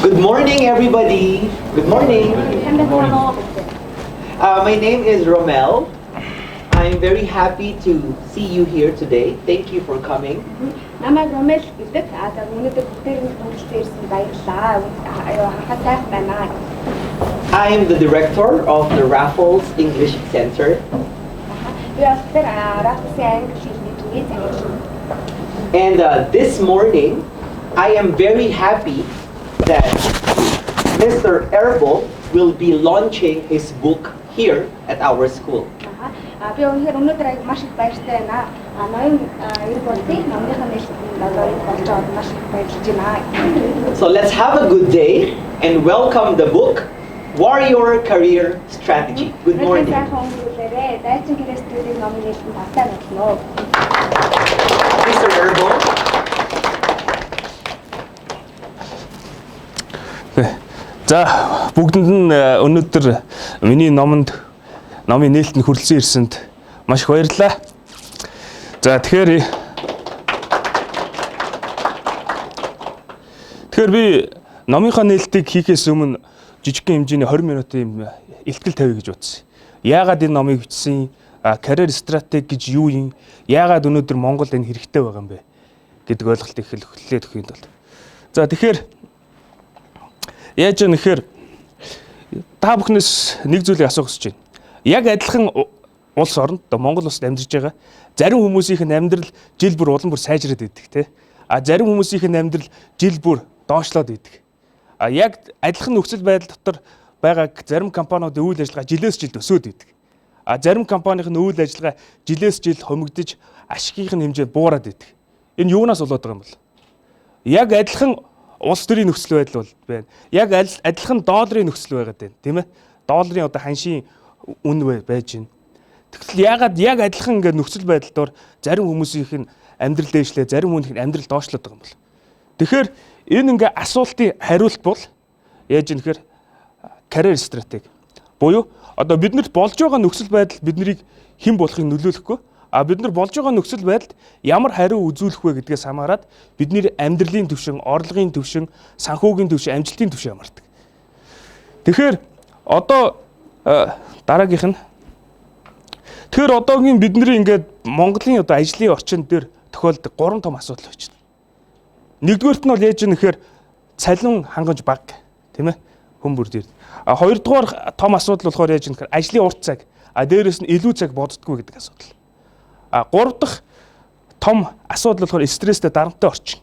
Good morning, everybody. Good morning. My name is Romel. I'm very happy to see you here today. Thank you for coming. Номыг Romel гэдэг. Өнөөдөр бүгдээрээ төгсөлтөөр ирсэн баярлалаа. Хахад сайхан байна. I am the director of the Raffles English Center. And this morning, I am very happy that Mr. Erbold will be launching his book here at our school. So let's have a good day and welcome the book, Warrior Career Strategy. Good morning. Дайчин Карьер Стратеги номын нээлтийн тавтай болно. Mr. Erbold. За бүгдэнд нь өнөөдөр миний номын нээлтэнд хүрэлцэн ирсэнд маш их баярлалаа. За тэгэхээр би номынхаа нээлтийг хийхээс өмнө жижигхэн хэмжээний 20 минутын илтгэл тавья гэж бодсон. Яагаад энэ номыг бичсэн? Карьер стратеги гэж юу юм? Яагаад өнөөдөр Монголд энэ хэрэгтэй байгаа юм бэ гэдэг ойлголтыг хэлээд өгөх юм бол. За тэгэхээр яаж нэхэр та бүхнээс нэг зүйлийг асуух гэж байна. Яг адилхан улс оронд Монгол улсад амьдарч байгаа зарим хүмүүсийнх нь амьдрал жил бүр улам бүр сайжраад идэг те. Зарим хүмүүсийнх нь амьдрал жил бүр доошлоод идэг. Яг адилхан нөхцөл байдал дотор байгаа зарим компаниудын үйл ажиллагаа жилээс жилд өсөөд идэг. Зарим компанийн үйл ажиллагаа жилээс жил хомигдож ашигын хэмжээ буураад идэг. Энэ юунаас болоод байгаа юм бол? Яг адилхан улс төрийн нөхцөл байдал бол байна. Яг адилхан долларын нөхцөл байгаад байна, тийм ээ? Долларын одоо ханшийн үн байж байна. Тэгвэл яг адилхан ингээд нөхцөл байдал дор зарим хүмүүсийнх нь амьдрал дээшлээ, зарим хүнийх нь амьдрал доошлоод байгаа юм бол. Тэгэхээр энэ ингээ асуултын хариулт бол яаж юм гэхээр карьер стратеги. Буюу одоо биднэрт болж байгаа нөхцөл байдал биднийг хэн болохыг нөлөөлөхгүй. Бид нар болж байгаа нөхцөл байдалд ямар хариу үзүүлэх вэ гэдгээс хамаарат бидний амьдралын түвшин, орлогын түвшин, санхүүгийн түвшин, амжилтын түвшин ямардаг. Тэгэхээр одоо дараагийнх нь тэгэхээр одоогийн бидний ингээд Монголын одоо ажлын орчин дээр тохиолдог 3 том асуудал байж байна. Нэгдүгээрт нь бол яаж юм нэхэр цалин хангамж бага, тийм ээ? Хүмүүр дээр. Хоёрдугаар том асуудал болохоор яаж юм нэхэр ажлын урт цаг, дээрээс нь илүү цаг боддоггүй гэдэг асуудал. Гурав дахь том асуудал болохоор стресстэй дарамттай орчин.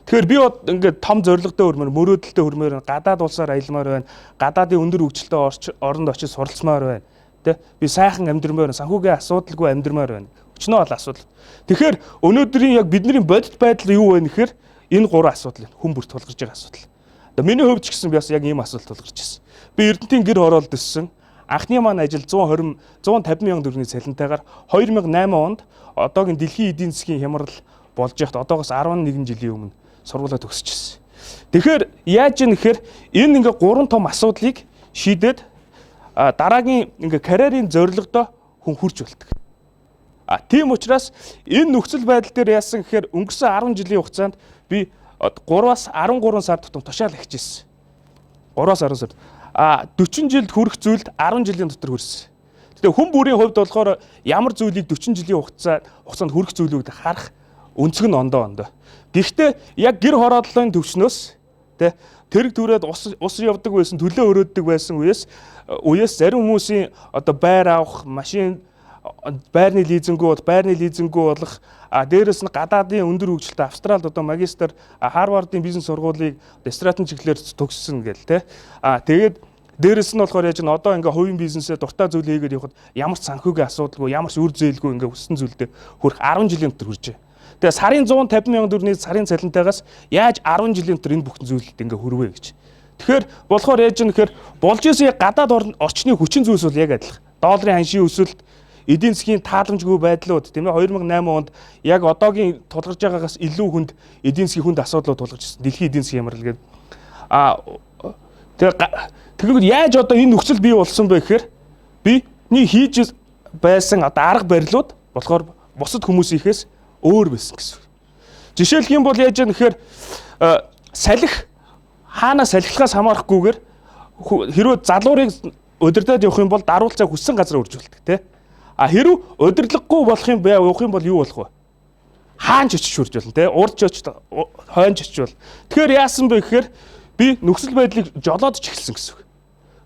Тэгэхээр би ингээд том зорилготой хөрмөр, мөрөөдөлтэй хөрмөр гадаад улсаар аялмаар байна. Гадаадын өндөр хөгжилтэй оронд очиж суралцмаар байна. Тэ? Би сайхан амьдрмаар байна. Санхүүгийн асуудалгүй амьдрмаар байна. Өчнөө бол асуудал. Тэгэхээр өнөөдрийн яг бидний бодит байдал юу вэ гэхээр энэ 3 асуудал хүн бүрт тулгарч байгаа асуудал. Одоо миний хувьд ч гэсэн би бас яг ийм асуудал тулгарч ирсэн. Би Эрдэнэтийн гэр хороолд өссөн. Анхны маань ажил 150 мянган төгрөгийн цалинтайгаар 2008 онд одоогийн дэлхийн эдийн засгийн хямрал болж яхад одоогоос 11 жилийн өмнө сургуулаа төгсчихсэн. Тэгэхээр яаж юм гэхээр энэ ингээ 3 том асуудлыг шийдээд дараагийн ингээ карьерийн зорилгодоо хүн хүрч болдог. Тийм учраас энэ нөхцөл байдал дээр яасан гэхээр өнгөрсөн 10 жилийн хугацаанд би 3-аас 13 сар тутам тушаал хийжсэн. 3-аас 10 сар. 40 жилд хүрэх зүйлд 10 жилийн дотор хүрсэн. Тэгээ хүн бүрийн хувьд болохоор ямар зүйлийг 40 жилийн хугацаанд хүрэх зүйлүүд харах өнцөг нь ондоо. Гэхдээ яг гэр хороодлын төвчнөөс тэрэг түрээд ус явдаг байсан, төлөө өрөөддөг байсан үеэс зарим хүмүүсийн одоо байр авах, машин байрны лизингүү болох дээрээс нь гадаадын өндөр хөгжилтэй Австралид одоо магистр Харвардын бизнес сургуулийг стратеги чиглэлээр төгссөн гэл те. Тэгээд дээрээс нь болохоор яаж н одоо ингээ хувийн бизнесээ дуртай зүйл хийгээд явахад ямар ч санхүүгийн асуудалгүй, ямар ч үр зээлгүй ингээ хүссэн зүйлдээ хүрэх 10 жилийн дотор хүрчээ. Тэгээ сарын 150 мянган төгрөгийн сарын цалинтайгаас яаж 10 жилийн дотор энэ бүхэн зүйлд ингээ хүрвэ гэж. Тэгэхээр болохоор яаж юм гэхээр болж исэн гадаад орчны хүчин зүйлс бол яг адилхан. Долларын ханшийн өсөлт, эдийн засгийн тааламжгүй байдлууд тийм ээ 2008 онд яг одоогийн тулгарч байгаагаас илүү хүнд эдийн засгийн хүнд асуудлууд тулгарч ирсэн. Дэлхийн эдийн засгийн хямрал гэдэг. Тэгэхээр яаж одоо энэ нөхцөл бий болсон бэ гэхээр бидний хийж байсан одоо арга барилууд болохоор бусад хүмүүсийнхээс өөр байсан гэсэн. Жишээлх юм бол яаж яа гэхээр салхи хаанаас салхилахаас хамаарахгүйгээр хэрвээ залуурыг удирдаад явах юм бол даруулцаа хүссэн газар үржүүлдэг тий. А хэрвээ удирдлаггүй болох юм бай явах юм бол юу болох вэ? Хаан ч очиж үржүүлнэ тий. Урд ч очиж хойно ч очиж бол. Тэгэхээр яасан бэ гэхээр би нөхцөл байдлыг жолоодж эхэлсэн гэсэн үг.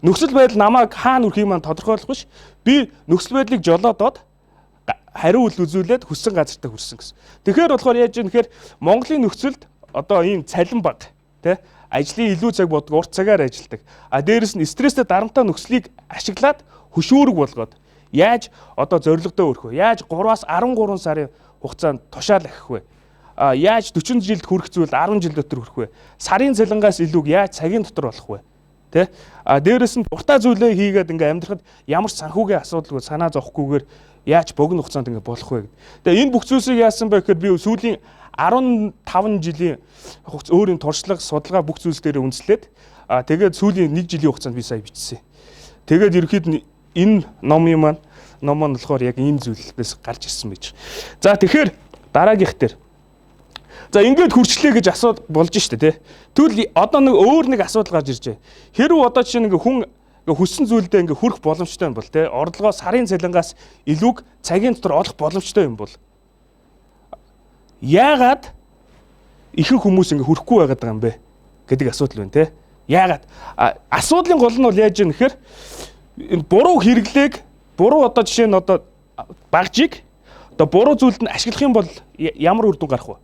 Нөхцөл байдал намайг хаана үрэх юм тодорхойлох биш. Би нөхцөл байдлыг жолоодоод хариу үйл үзүүлээд хүссэн газартаа хүрсэн гэсэн. Тэгэхээр болохоор яаж юм гэхээр Монголын нөхцөлд одоо ийм цалин баг тий ажлын илүү цаг боддог урт цагаар ажилладаг. А дээрэс нь стресстэй дарамттай нөхцөлийг ашиглаад хөшөөрөг болгоод яаж одоо зорилгодоо өрөх вэ? Яаж 3-аас 13 сарын хугацаанд тушаал ахих вэ? Яаж 40 жилд хүрэх зүйл 10 жил дотор хүрэх вэ? Сарын цалингаас илүүг яаж цагийн дотор болох вэ? Тэ? Дээрэс нь дуртай зүйлээ хийгээд ингээ амьдрахад ямар ч санхүүгийн асуудалгүй санаа зовхгүйгээр яаж богино хугацаанд ингээ болох вэ гэдэг. Тэгээ энэ бүх зүйлсийг яасан бэ гэхээр би сүүлийн 15 жилийн өөрийн туршлага, судалгаа бүх зүйлс дээр үндэслээд тэгээд сүүлийн 1 жилийн хугацаанд би сая бичсэн. Тэгээд ерөөд энэ ном маань болохоор яг ийм зүйлээс гарч ирсэн байж. За тэгэхээр дараагийнх дээр. За ингээд хурцлээ гэж асууд болж штэ тий. Тэгвэл одоо нэг өөр нэг асуудал гарч иржээ. Хэрвээ одоо жишээ нэг хүн хүссэн зүйлдээ ингээ хүрэх боломжтой юм бол тий. Орлогоо сарын цалингаас илүүг цагийн дотор олох боломжтой юм бол яагаад ихэнх хүмүүс ингээ хүрэхгүй байгаад байгаа юм бэ гэдэг асуудал байна тий. Яагаад? Асуудлын гол нь бол яаж юм гэхээр энэ буруу хэрэглээг буруу одоо жишээ нь одоо багжийг одоо буруу зүйлд нь ашиглах юм бол ямар үр дүн гарах вэ?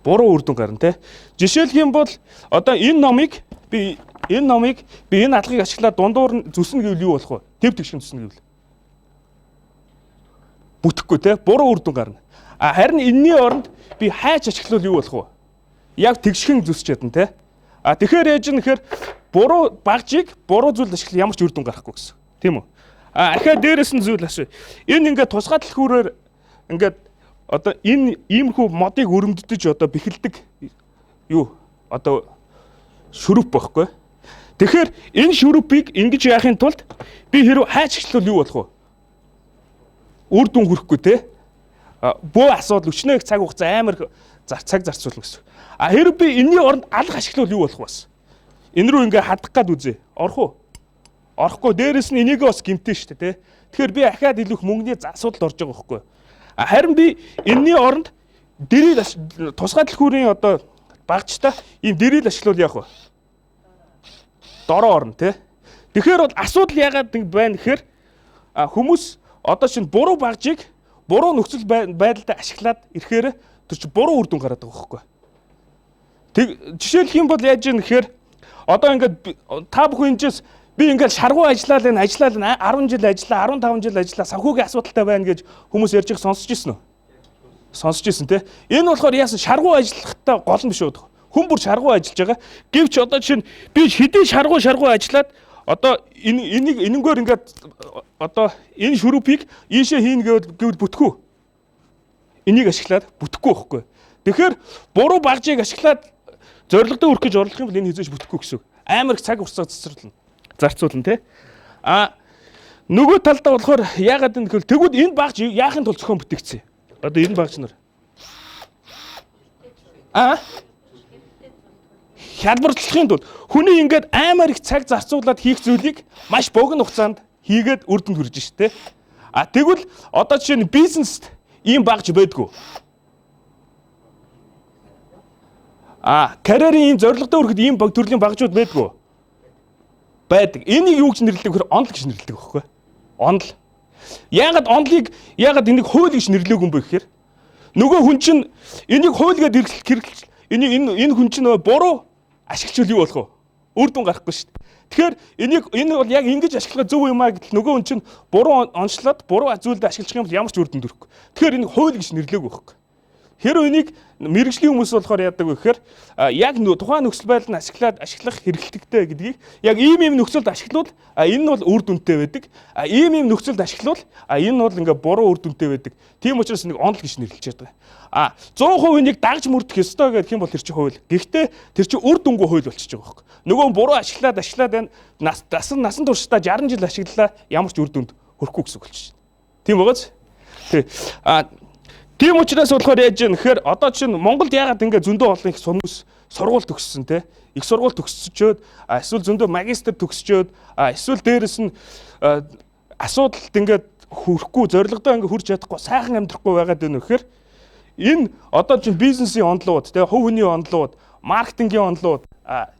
Буруу үр дүн гарна тий. Жишээлх юм бол одоо энэ номыг би энэ алгыг ашиглаад дундуур нь зүснэ гэвэл юу болох вэ? Тэв тэгшин зүснэ гэвэл бүтэхгүй тий. Буруу үр дүн гарна. Харин энэний оронд би хайч ашиглавал юу болох вэ? Яг тэгшхэн зүсч ядна тий. Тэгэхээр яаж юм гэхээр буруу багжийг буруу зүйлд ашиглах ямар ч үр дүн гарахгүй гэсэн. Тийм үү? Ахаа дээрээс нь зүйл ашиг. Энэ ингээд тусгай дэлхүүрээр ингээд одоо энэ иймэрхүү модыг өрөмддөж одоо бэхэлдэг юу одоо шүрүп байхгүй. Тэгэхээр энэ шүрүпийг ингэж яахын тулд би хэрв хайч ашиглавал юу болох вэ? Үр дүн хүрэхгүй те. Бөө асуудал өчнөө их цаг хугацаа амар цаг зарцуулна гэсэн. Хэрв би энэний оронд алга ашиглавал юу болох вэ? Энэ рүү ингээ хадах гад үзье. Орох уу? Орохгүй. Дээрээс нь энийгээ бас гэмтэн шүү дээ, тэ. Тэгэхээр би ахаад илүү их мөнгөний асуудалд орж байгаа байхгүй. Харин би энэний оронд дэрэл тусгай дэлхүүрийн одоо багчтай ийм дэрэл ашиглавал яах вэ? Дороо орно, тэ. Тэгэхээр бол асуудал яагаад байна гэхээр хүмүүс одоо чинь буруу багжийг буруу нөхцөл байдалд ашиглаад ирэхээр тэр чинь буруу үр дүн гараад байгаа байхгүй. Жишээлх юм бол яаж юм гэхээр одоо ингээд та бүхэн энэчээс би ингээд шаргуу ажиллаа 10 жил ажиллаа, 15 жил ажиллаа, санхүүгийн асуудалтай байна гэж хүмүүс ярьж их сонсож ирсэн үү? Сонсож ирсэн тий. Энэ болохоор яасан шаргуу ажиллахтай гол нь биш үү? Хүн бүр шаргуу ажиллаж байгаа. Гэвч одоо жишээ нь би хэдийн шаргуу ажиллаад одоо энэнгээр ингээд одоо энэ шүрүпийг ийшээ хийн гэвэл бүтгэв. Энийг ашиглаад бүтэхгүй байхгүй. Тэгэхээр буруу багжийг ашиглаад зорилгодоо хүрэх гэж орлох юм бол энэ хизээж бүтэхгүй гэсэн үг. Амар их цаг хугацаа зарцуулна тий. Нөгөө талдаа болохоор яагаад энэ гэвэл тэгвэл энэ багж яахын тулд зохион бүтээгдсэн. Одоо энэ багж нар хялбарлахын тулд хүний ингээд амар их цаг зарцуулаад хийх зүйлийг маш богино хугацаанд хийгээд үр дүнд хүрэж штэ. Тэгвэл одоо жишээ нь бизнест ийм багж байдгүй. Карьерийн ийм зорилготой хүрэхэд ийм төрлийн багжууд байдгүй. Байдаг. Энийг юу гэж нэрлэдэг вэ? Онл гэж нэрлэдэг байхгүй. Онл. Яагаад онлыг энийг хууль гэж нэрлэегүй юм бэ гэхээр нөгөө хүн чинь энийг хуулигээд энэ хүн чинь буруу ашиглавал юу болох вэ? Үр дүн гарахгүй шүү дээ. Тэгэхээр энэ бол яг ингэж ашиглах зөв юм аа гэтэл нөгөө хүн чинь буруу онцлоод буруу зүйлд ашиглах юм бол ямар ч үр дүн төрөхгүй. Тэгэхээр энийг хууль гэж нэрлэегүй байхгүй. Хэрэв энийг мэрэгжлийн хүмүүс болохоор яадаг вэ гэхээр яг тухайн нөхцөл байдлыг ашиглах хэрэгэлтэгтэй гэдгийг яг ийм нөхцөлд ашиглавал энэ нь бол үр дүнтэй байдаг. Ийм нөхцөлд ашиглавал энэ нь бол ингээ буруу үр дүнтэй байдаг. Тийм учраас нэг онл гэж нэрлэж байдаг. 100% энийг дагж мөрдөх ёстой гэх юм бол тэр чинь хууль. Гэхдээ тэр чинь үр дүнгүй хууль болчихж байгаа байхгүй. Нөгөө буруу ашиглаад байна. Насан туршдаа 60 жил ашиглалаа ямар ч үр дүнд хүрэхгүй гэсэн үг болчихж байна. Тийм байгааз. Тийм учраас болохоор яаж юм гэхээр одоо чинь Монголд яагаад ингээ зөндөө олон их хүмүүс сургууль төгссөн те. Их сургууль төгсчөөд эсвэл зөндөө магистр төгсчөөд эсвэл дээрэс нь асуудалд ингээд хүрэхгүй зорилгодоо ингээд хүрч чадахгүй сайхан амьдрахгүй байгаад байна вэхээр энэ одоо чинь бизнесийн онолууд те хувь хүний онолууд маркетингийн онолууд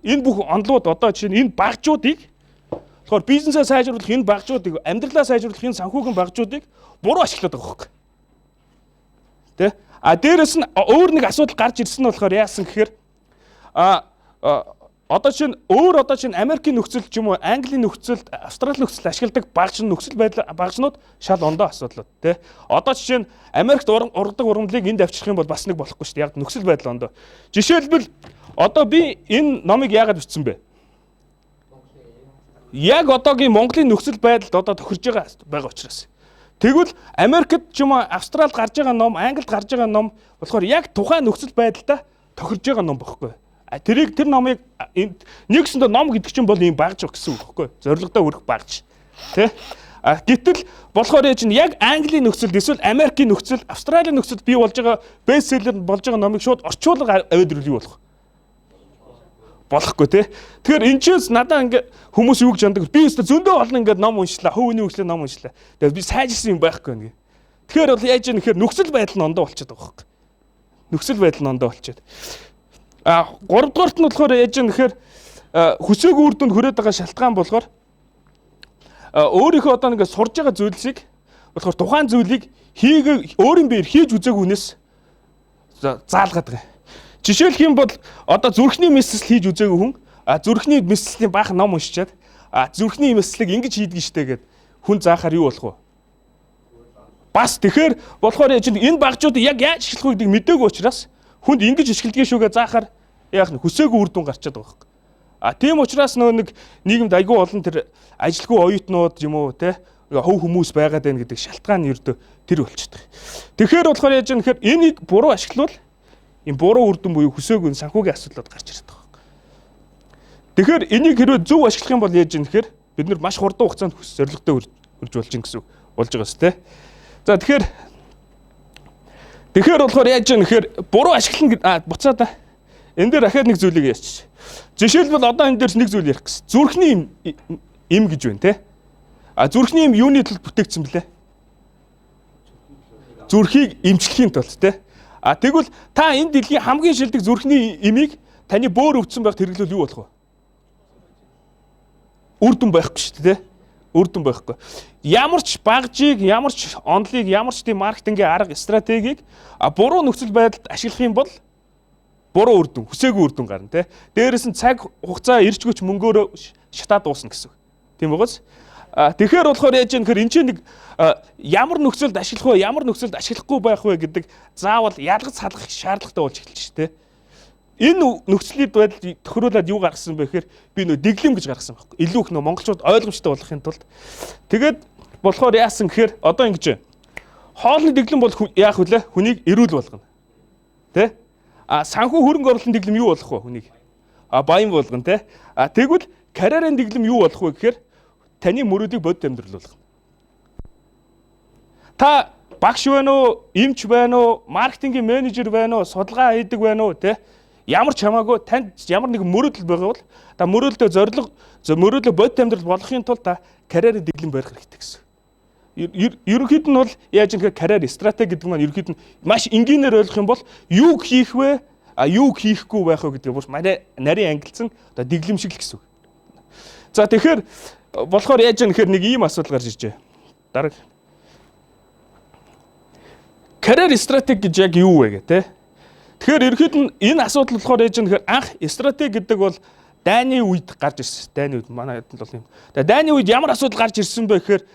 энэ бүх онолууд одоо чинь энэ багжуудыг болохоор бизнесээ сайжруулах энэ багжуудыг амьдралаа сайжруулах энэ санхүүгийн багжуудыг буруу ашиглаад байгаа хөөхгүй. Тэ? Дээрэс нь өөр нэг асуудал гарч ирсэн нь болохоор яасан гэхээр одоо чинь Америкийн нөхцөлд ч юм уу Английн нөхцөлд Австралийн нөхцөлд ашигладаг багжнууд шал ондоо асуудлууд тий. Одоо жишээ нь Америкт ургадаг ургамлыг энд авчрах юм бол бас нэг болохгүй шүү дээ. Яг нөхцөл байдал ондоо. Жишээлбэл одоо би энэ номыг яагаад бичсэн бэ? Яг одоогийн Монголын нөхцөл байдалд одоо тохирж байгаа учраас. Тэгвэл Америкт ч юм уу Австралид гарч байгаа ном, Англид гарч байгаа ном болохоор яг тухайн нөхцөл байдалтай тохирж байгаа ном байхгүй. Тэр номыг нэгсэндээ ном гэдэг чинь бол ийм багж гэсэн үг байхгүй. Зорилгодоо хүрэх багж. Тэ? Гэтэл болохоор яг Английн нөхцөлд эсвэл Америкийн нөхцөл, Австралийн нөхцөлд бий болж байгаа бестселлер болж байгаа номыг шууд орчуулга аваад ирэв болох. Болохгүй тий. Тэгэхээр энэ ч надаа ингээ хүмүүс юу гэж яндаг. Би өөртөө зөндөө олон ингээ ном уншлаа, хөв өний хөглөө ном уншлаа. Тэгээд би сайжирсан юм байхгүй нэг. Тэгэхээр бол яаж юм нэхэр нөхцөл байдал нь ондоо болчиход байгаа хэрэг. Нөхцөл байдал нь ондоо болчиход. Гуравдугаарт нь болохоор яаж юм нэхэр хүсээгүй үр дүнд хүрээд байгаа шалтгаан болохоор өөрийнхөө одоо ингээ сурж байгаа зүйлсийг болохоор тухайн зүйлийг өөрийн биеэр хийж үзээгүй хүнээс заалгаад байгаа. Жишээлх юм бол одоо зүрхний мэслэл хийж үзээгүй хүн зүрхний мэслэлийн баах ном уншичаад зүрхний мэслэлийг ингэж хийдгэн штэ гэд хүн заахаар юу болох вэ? Бас тэгэхээр болохоор энэ багжуудыг яг яаж ашиглах вэ гэдгийг мэдээгүй учраас хүнд ингэж ашигладаг шүүгээ заахаар яах нь хүсээгүй үр дүн гарчаад байгаа юм. Тийм учраас нэг нийгэмд айгүй олон тэр ажилгүй оюутнууд юм уу те хөв хүмүүс байгаад байна гэдэг шалтгаан нь ердөө тэр болчихдог. Тэгэхээр болохоор яаж юм гэхээр энийг буруу ашиглавал энэ буруу үр дүн буюу хүсээгүй санхүүгийн асуудлууд гарч ирдэг байна. Тэгэхээр энийг хэрвээ зөв ашиглах юм бол яаж юм гэхээр бид нар маш хурдан хугацаанд зорилготой хүрж болж ин гэсэн болж байгаа шүү дээ. За тэгэхээр болохоор яаж юм гэхээр буруу ашиглана буцаад энэ дээр дахиад нэг зүйлийг ярьчих. Жишээлбэл одоо энэ дээр нэг зүйл ярих гэсэн. Зүрхний им гэж байна те. Зүрхний им юуны төлөв бүтээгдсэн блэ? Зүрхийг эмчлэхийн тулд те. Тэгвэл та энэ дэлхийн хамгийн шилдэг зүрхний имийг таны бөөр өвдсөн байхад хэрэглүүл юу болох вэ? Үр дүн байхгүй шүү дээ. Үр дүн байхгүй. Ямар ч багжийг, ямар ч онолыг, ямар ч тийм маркетингийн арга стратегийг буруу нөхцөл байдалд ашиглах юм бол буруу үр дүн, хүсээгүй үр дүн гарна тий. Дээрээс нь цаг хугацаа ирчгүйч мөнгөөрөө шатаад дуусна гэсэн. Тийм байгаас. Тэгэхээр болохоор яаж юм гэхээр энэ чинь нэг ямар нөхцөлд ашиглах вэ, ямар нөхцөлд ашиглахгүй байх вэ гэдэг заавал ялгаж салгах шаардлагатай болж эхэлж шүү дээ. Энэ нөхцөлийн байдал тохируулаад юу гаргасан бэ гэхээр би дэглэм гэж гаргасан байхгүй. Илүүг монголчууд ойлгомжтой болохын тулд тэгээд болохоор яасан гэхээр одоо ингэж хоолны дэглэм бол яах вүлээ? Хүнийг эрүүл болгоно. Тэ? Санхүү хөрөнгө оруулалтын дэглэм юу болох вэ хүнийг? Баян болгоно тэ. Тэгвэл карьерийн дэглэм юу болох вэ гэхээр таны мөрөөдийг бодит амьдрал болгоно. Та багш байна уу, эмч байна уу, маркетингийн менежер байна уу, судалгаа хийдэг байна уу, тэ? Ямар ч хамаагүй танд ямар нэгэн мөрөөдөл байгаа бол та мөрөөдөө бодит амьдрал болгохын тулд та карьерийн дэглэм барих хэрэгтэй гэсэн. Ерөнхийд нь бол яаж юм гэхээр карьер стратеги гэдэг маань ерөнхийд нь маш энгийнээр ойлгох юм бол юу хийх вэ, юу хийхгүй байх вэ гэдэг нь нарийн ангилсан одоо дэглэм шиг л гэсэн үг. За тэгэхээр болохоор яаж юм гэхээр нэг ийм асуудал гарч иржээ. Дараг карьер стратеги гэж яг юу вэ гэх тэ. Тэгэхээр ерөнхийд нь энэ асуудал болохоор яаж юм гэхээр анх стратеги гэдэг бол дайны үед гарч ирсэн. Дайны үед манай хэд бол юм. Тэгээ дайны үед ямар асуудал гарч ирсэн бэ гэхээр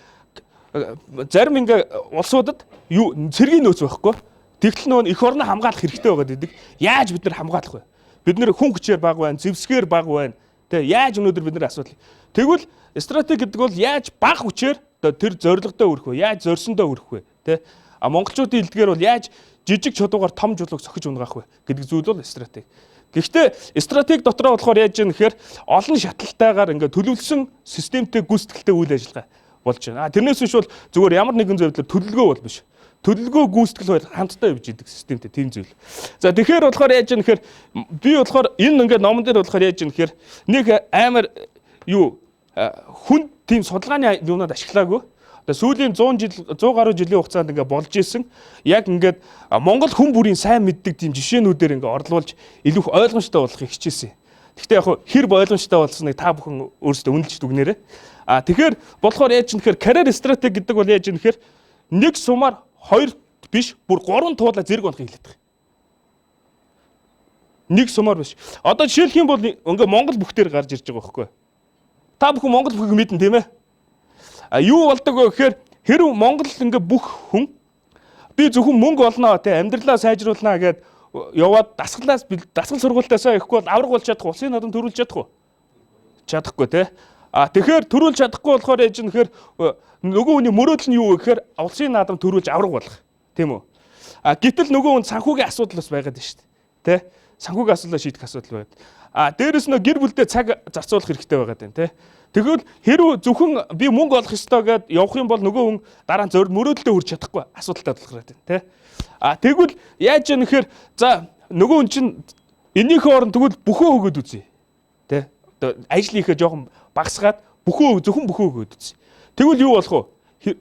зарим ингээ улсуудад цэргийн нөөц байхгүй. Тэгтэл нөгөө эх орноо хамгаалах хэрэгтэй байгаа гэдэг. Яаж бид нар хамгаалах вэ? Бид нар хүн хүчээр баг байна, зэвсгээр баг байна. Тэ яаж өнөөдөр бид нар асуудал. Тэгвэл стратеги гэдэг бол яаж баг хүчээр тэр зорилгодоо хүрэх вэ? Яаж зорьсондоо хүрэх вэ? Тэ монголчуудын хэлдгээр бол яаж жижиг чулуугаар том жуулыг сохиж унгаах вэ гэдэг зүйл бол стратеги. Гэхдээ стратеги дотроо болохоор яаж юм гэхээр олон шатлалтайгаар ингээ төлөвлөсөн системтэй гүйцэтгэлтэй үйл ажиллагаа болж байна. Тэрнээс биш бол зүгээр ямар нэгэн зөвлөлөөр төлөвлөгөө бол биш. төлөлгөө гүйцэтгэл хоёр хамтдаа явж идэг системтэй тийм зүйл. За тэгэхээр болохоор яаж юм гэхээр би болохоор энэ ингээд номон дээр болохоор яаж юм гэхээр нэг амар юу хүн тийм судалгааны юмнууд ашиглаагүй. Одоо сүүлийн 100 гаруй жилийн хугацаанд ингээд болж исэн яг ингээд Монгол хүн бүрийн сайн мэддэг тийм жишээнүүдээр ингээд орлуулж илүү ойлгомжтой болохыг хичээсэн. Гэхдээ яг хэр ойлгомжтой болсныг та бүхэн өөрсдөө үнэлж дүгнээрэй. Тэгэхээр болохоор яаж юм гэхээр карьер стратеги гэдэг бол яаж юм гэхээр нэг сумаар 2 биш бүр 3 туулаа зэрэг унахыг хэлээд байгаа. Нэг сумаар биш. Одоо жишээлх юм бол ингээ Монгол бүхтээр гарч ирж байгаа байхгүй. Та бүхэн Монгол бүхийг мэднэ тийм ээ. Юу болдог вэ гэхээр хэрв Монгол ингээ бүх хүн би зөвхөн мөнгө олноо те амьдралаа сайжруулнаа гэд яваад дасгал сургуультаасаа ихгүй бол авраг болж чадах улсын наадам төрүүлж чадах уу? Чадахгүй те. Тэгэхээр төрүүлж чадахгүй болохоор яаж юм гэхээр нөгөө хүний мөрөөдөл нь юу вэ гэхээр улсын наадам төрүүлж авраг болох. Тийм үү? Гэтэл нөгөө хүн санхүүгийн асуудал бас байгаад байна шүү дээ. Тэ? Санхүүгийн асуудлаа шийдэх асуудал байгаад. Дээрээс нь гэр бүлдээ цаг зарцуулах хэрэгтэй байгаад байна, тэ? Тэгвэл хэрв зөвхөн би мөнгө олох ёстой гэд явах юм бол нөгөө хүн дараа нь мөрөөдөлдөө хүрч чадахгүй асуудалтай болох гэдэг, тэ? Тэгвэл яаж юм гэхээр за нөгөө хүн чинь энийхээ орон тэгвэл бүхөө өгөөд үзье. Тэ? Одоо ажлынхаа жоохон багсгаад зөвхөн бүхөө өгөөд үзье. Тэгвэл юу болох вэ?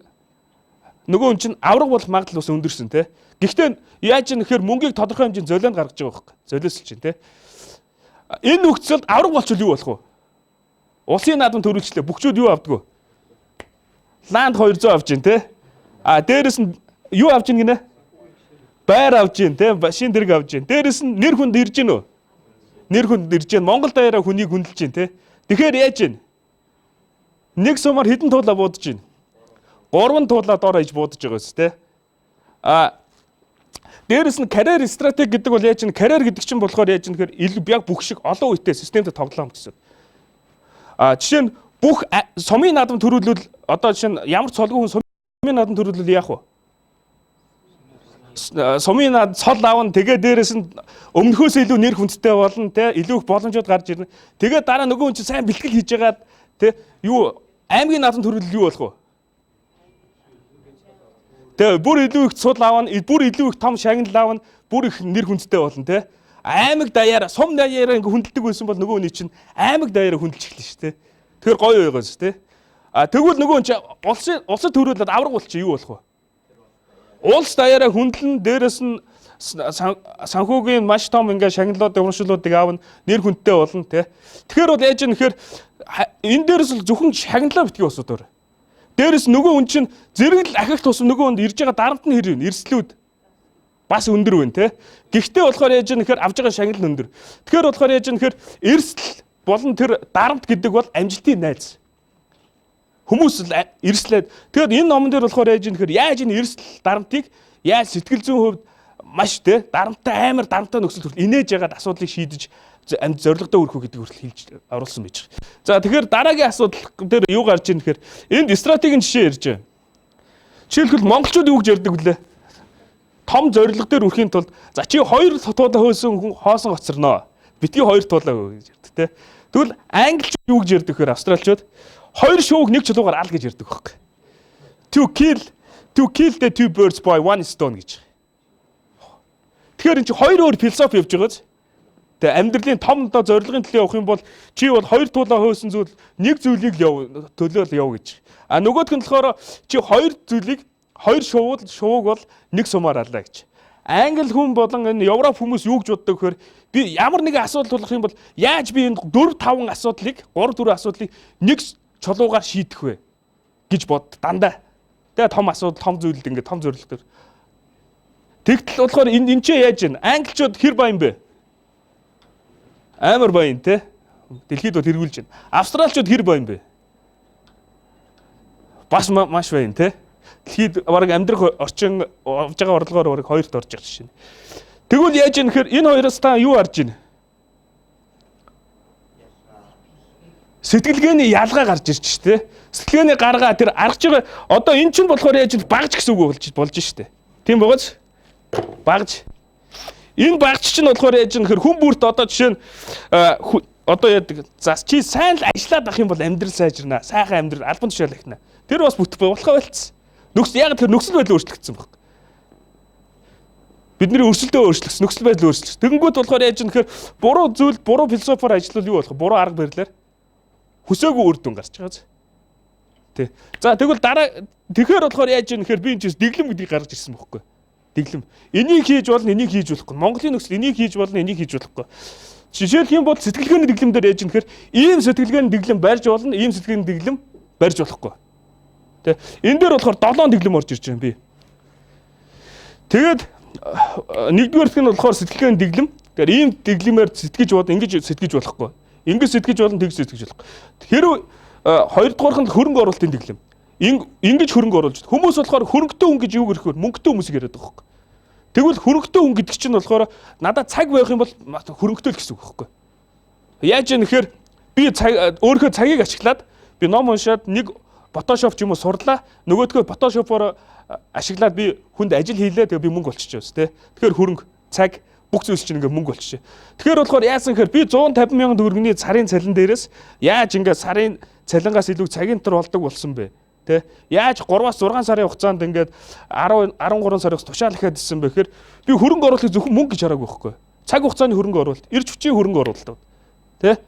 Нөгөө хүн чинь авраг болох магадлал бас өндөрсөн те. Гэхдээ яаж юм гэхээр мөнгийг тодорхой хэмжээнд золионд гаргаж байгаа байхгүй. Золиослж чинь те. Энэ нөхцөлд авраг болчихвол юу болох вэ? Улсын наадам төрүүлчлээ. Бүгчүүд юу авдаг вэ? Ланд 200 авч гин те. Дээрэс нь юу авч гин гинэ? Байр авч гин те. Машин дэрэг авч гин. Дээрэс нь нэр хүнд ирж гин үү? Нэр хүнд ирж гин. Монгол даяараа хүнийг хүндэлж гин те. Тэгэхээр яаж гин? Нэг сумаар хэдэн туулаа буудаж гин? 3 туулаа доор иж буудаж байгаа үст те. Дээрээс нь карьер стратеги гэдэг бол яаж юм карьер гэдэг чинь болохоор яаж юм гэхээр яг бүх шиг олон үетэй системтэй тоглоом гэсэн. Жишээ нь бүх сумын наадам төрүүлвэл одоо жишээ нь ямар цолгүй хүн сумын наадам төрүүлвэл яах вэ? Сумын наадам цол аавн тэгээ дээрээс нь өмнөхөөс илүү нэр хүндтэй болно те илүү их боломжууд гарч ирнэ. Тэгээ дараа нөгөө хүн чинь сайн бэлтгэл хийж ягаад те юу аймгийн наадам төрүүлэл юу болох вэ? Тэгээ бүр илүү их цул аавна, бүр илүү их том шагнал аавна, бүр их нэр хүндтэй болно те. Аймаг даяараа, сум даяараа ингээ хүндэлдэг байсан бол нөгөө хүний чинь аймаг даяараа хүндэлж эхэлнэ шүү те. Тэгэхээр гоё байгааз те. Тэгвэл нөгөө хүн чинь улсад төрүүлээд авраг болчих юу болох вэ? Улс даяараа хүндлэн дээрээс нь санхүүгийн маш том ингээ шагналууд, урамшуулуудыг аавна, нэр хүндтэй болно те. Тэгэхээр бол яаж юм гэхээр энэ дээрээс л зөвхөн шагналаа битгий асуудаг. Дээрээс нөгөө хүн чинь зэрэг л ахих тусам нөгөө хүнд ирж байгаа дарамт нь хэр вэ? Эрсдлүүд бас өндөр байна те. Гэхдээ болохоор яаж юм гэхээр авж байгаа шагнал өндөр. Тэгэхээр болохоор яаж юм гэхээр эрсдэл болон тэр дарамт гэдэг бол амжилтын найз. Хүмүүс л эрслээд тэгэхээр энэ номон дээр болохоор яаж юм гэхээр яаж энэ эрсдэл дарамтыг яаж сэтгэл зүйн хувьд маш те дарамттай амар дарамттай нөхцөл хүртэл инээж ягаад асуудлыг шийдэж амьд зорилгодоо хүрэх үү гэдэг хүртэл хэлж оруулсан байж байгаа. За тэгэхээр дараагийн асуудал дээр юу гарч ийн гэхээр энд стратегийн жишээ ярьж байна. Жишээлбэл монголчууд юу гэж ярьдаг вүлээ? Том зорилго дээр хүрэхийн тулд за чи 2 туулаа хөөсөн хоосон гоцорноо. Битгий 2 туулаа хөө гэж ярьдаг те. Тэгвэл англичууд юу гэж ярьдаг гэхээр австралчууд 2 шууг нэг чулуугаар ал гэж ярьдаг байхгүй. To kill the 2 birds by 1 stone гэж. Тэгэхээр энэ чи 2 өөр философи явж байгааз. Тэгээ амьдралын том доо зорилгын төлөө явах юм бол чи бол 2 туулаа хөөсөн зүйл нэг зүйлийг төлөөл яв гэж. Нөгөөх нь болохоор чи 2 зүйлийг 2 шувууг бол нэг сумаар алаа гэж. Англи хүн болон энэ Европ хүмүүс юу гэж боддог гэхээр би ямар нэгэн асуудал тулах юм бол яаж би энэ 4-5 асуудлыг 3-4 асуудлыг нэг чулуугаар шийдэх вэ гэж бод дандаа. Тэгээ том асуудал, том зүйлд ингээд том зорилго төр. Тэгтэл болохоор энэ ч яаж вэ? Англичууд хэр баян бэ? Амар баян те. Дэлхийд бол тэргүүлж байна. Австралчууд хэр баян бэ? Бас маш баян те. Дэлхийд бараг амьдрах орчин авж байгаа орлогоор бараг 2-т орж байгаа шин. Тэгвэл яаж юм гэхээр энэ хоёроос та юу харж байна? Сэтгэлгээний ялгаа гарч ирж ш те. Сэтгэлгээний гаргаа тэр аргаж байгаа одоо эн чинь болохоор яаж багж гэсэн үг болж штэ. Тийм байгааз багж. Энэ багч чинь болохоор яаж юм гэхээр хүн бүрт одоо жишээ нь одоо яадаг за чи сайн л ажиллаад ах юм бол амьдрал сайжирнаа. Сайхан амьдрал албан тушаал ахна. Тэр бас бүтэх болохоо болцсон. Яг тэр нөхцөл байдал өөрчлөгдсөн баг. Бидний өрсөлдөө өөрчлөгсөн, нөхцөл байдал өөрчлөгсөн. Тэгэнгүүт болохоор яаж юм гэхээр буруу зүйл, буруу философиор ажиллавал юу болох вэ? Буруу арга барилаар хүсээгүй үр дүн гарч байгаа. Тэ. За тэгвэл тэгэхээр болохоор яаж юм гэхээр би энэ чинь дэглэм гэдгийг гаргаж ирсэн байхгүй. Дэглэм. Энийг хийж болно, энийг хийж болохгүй. Монголын нөхцөл энийг хийж болно, энийг хийж болохгүй. Жишээлх юм бол сэтгэлгээний дэглэмдэр яаж юм гэхээр ийм сэтгэлгээний дэглэм барьж болно, ийм сэтгэлгээний дэглэм барьж болохгүй. Тэ. Энэ дээр болохоор 7 дэглэм орж ирж байгаа юм би. Тэгээд нэгдүгээр хэсэг нь болохоор сэтгэлгээний дэглэм. Тэгэхээр ийм дэглэмээр сэтгэж бод ингэж сэтгэж болохгүй. Ингэж сэтгэж болно, тэгж сэтгэж болохгүй. Хэрвээ хоёрдугаарх нь хөрөнгө оруулалтын дэглэм. Ингэж хөрөнгө оруулж хүмүүс болохоор хөрөнгөтэй хүн гэж юу гэрхээр мөнгөтэй хүмүүсийг яриад байгаа хөөх. Тэгвэл хөрөнгөтэй хүн гэдэг чинь болохоор надад цаг байх юм бол хөрөнгөтэй л гэсэн үг байхгүй. Яаж юм нэхэр би өөрийнхөө цагийг ашиглаад би ном уншаад нэг фотошоп ч юм уу сурлаа. Нөгөөдгөө фотошопоор ашиглаад би хүнд ажил хийлээ. Тэгээ би мөнгө олчихж байна тэ. Тэгэхээр хөрөнгө, цаг бүх зүйлс чинь ингээ мөнгө болчихжээ. Тэгэхээр болохоор яасан гэхээр би 150 мянган төгрөгийн сарын цалин дээрээс яаж ингээ сарын цалингаас илүүг цагийн дотор болдог болсон бэ? Тэ? Яаж 3-аас 6 сарын хугацаанд ингээд 13 сараас тушаал ихэд ирсэн бэ гэхээр би хөрөнгө оруулалтыг зөвхөн мөнгө гэж хараагүй байхгүй. Цаг хугацааны хөрөнгө оруулалт, эрч хүчийн хөрөнгө оруулалт. Тэ?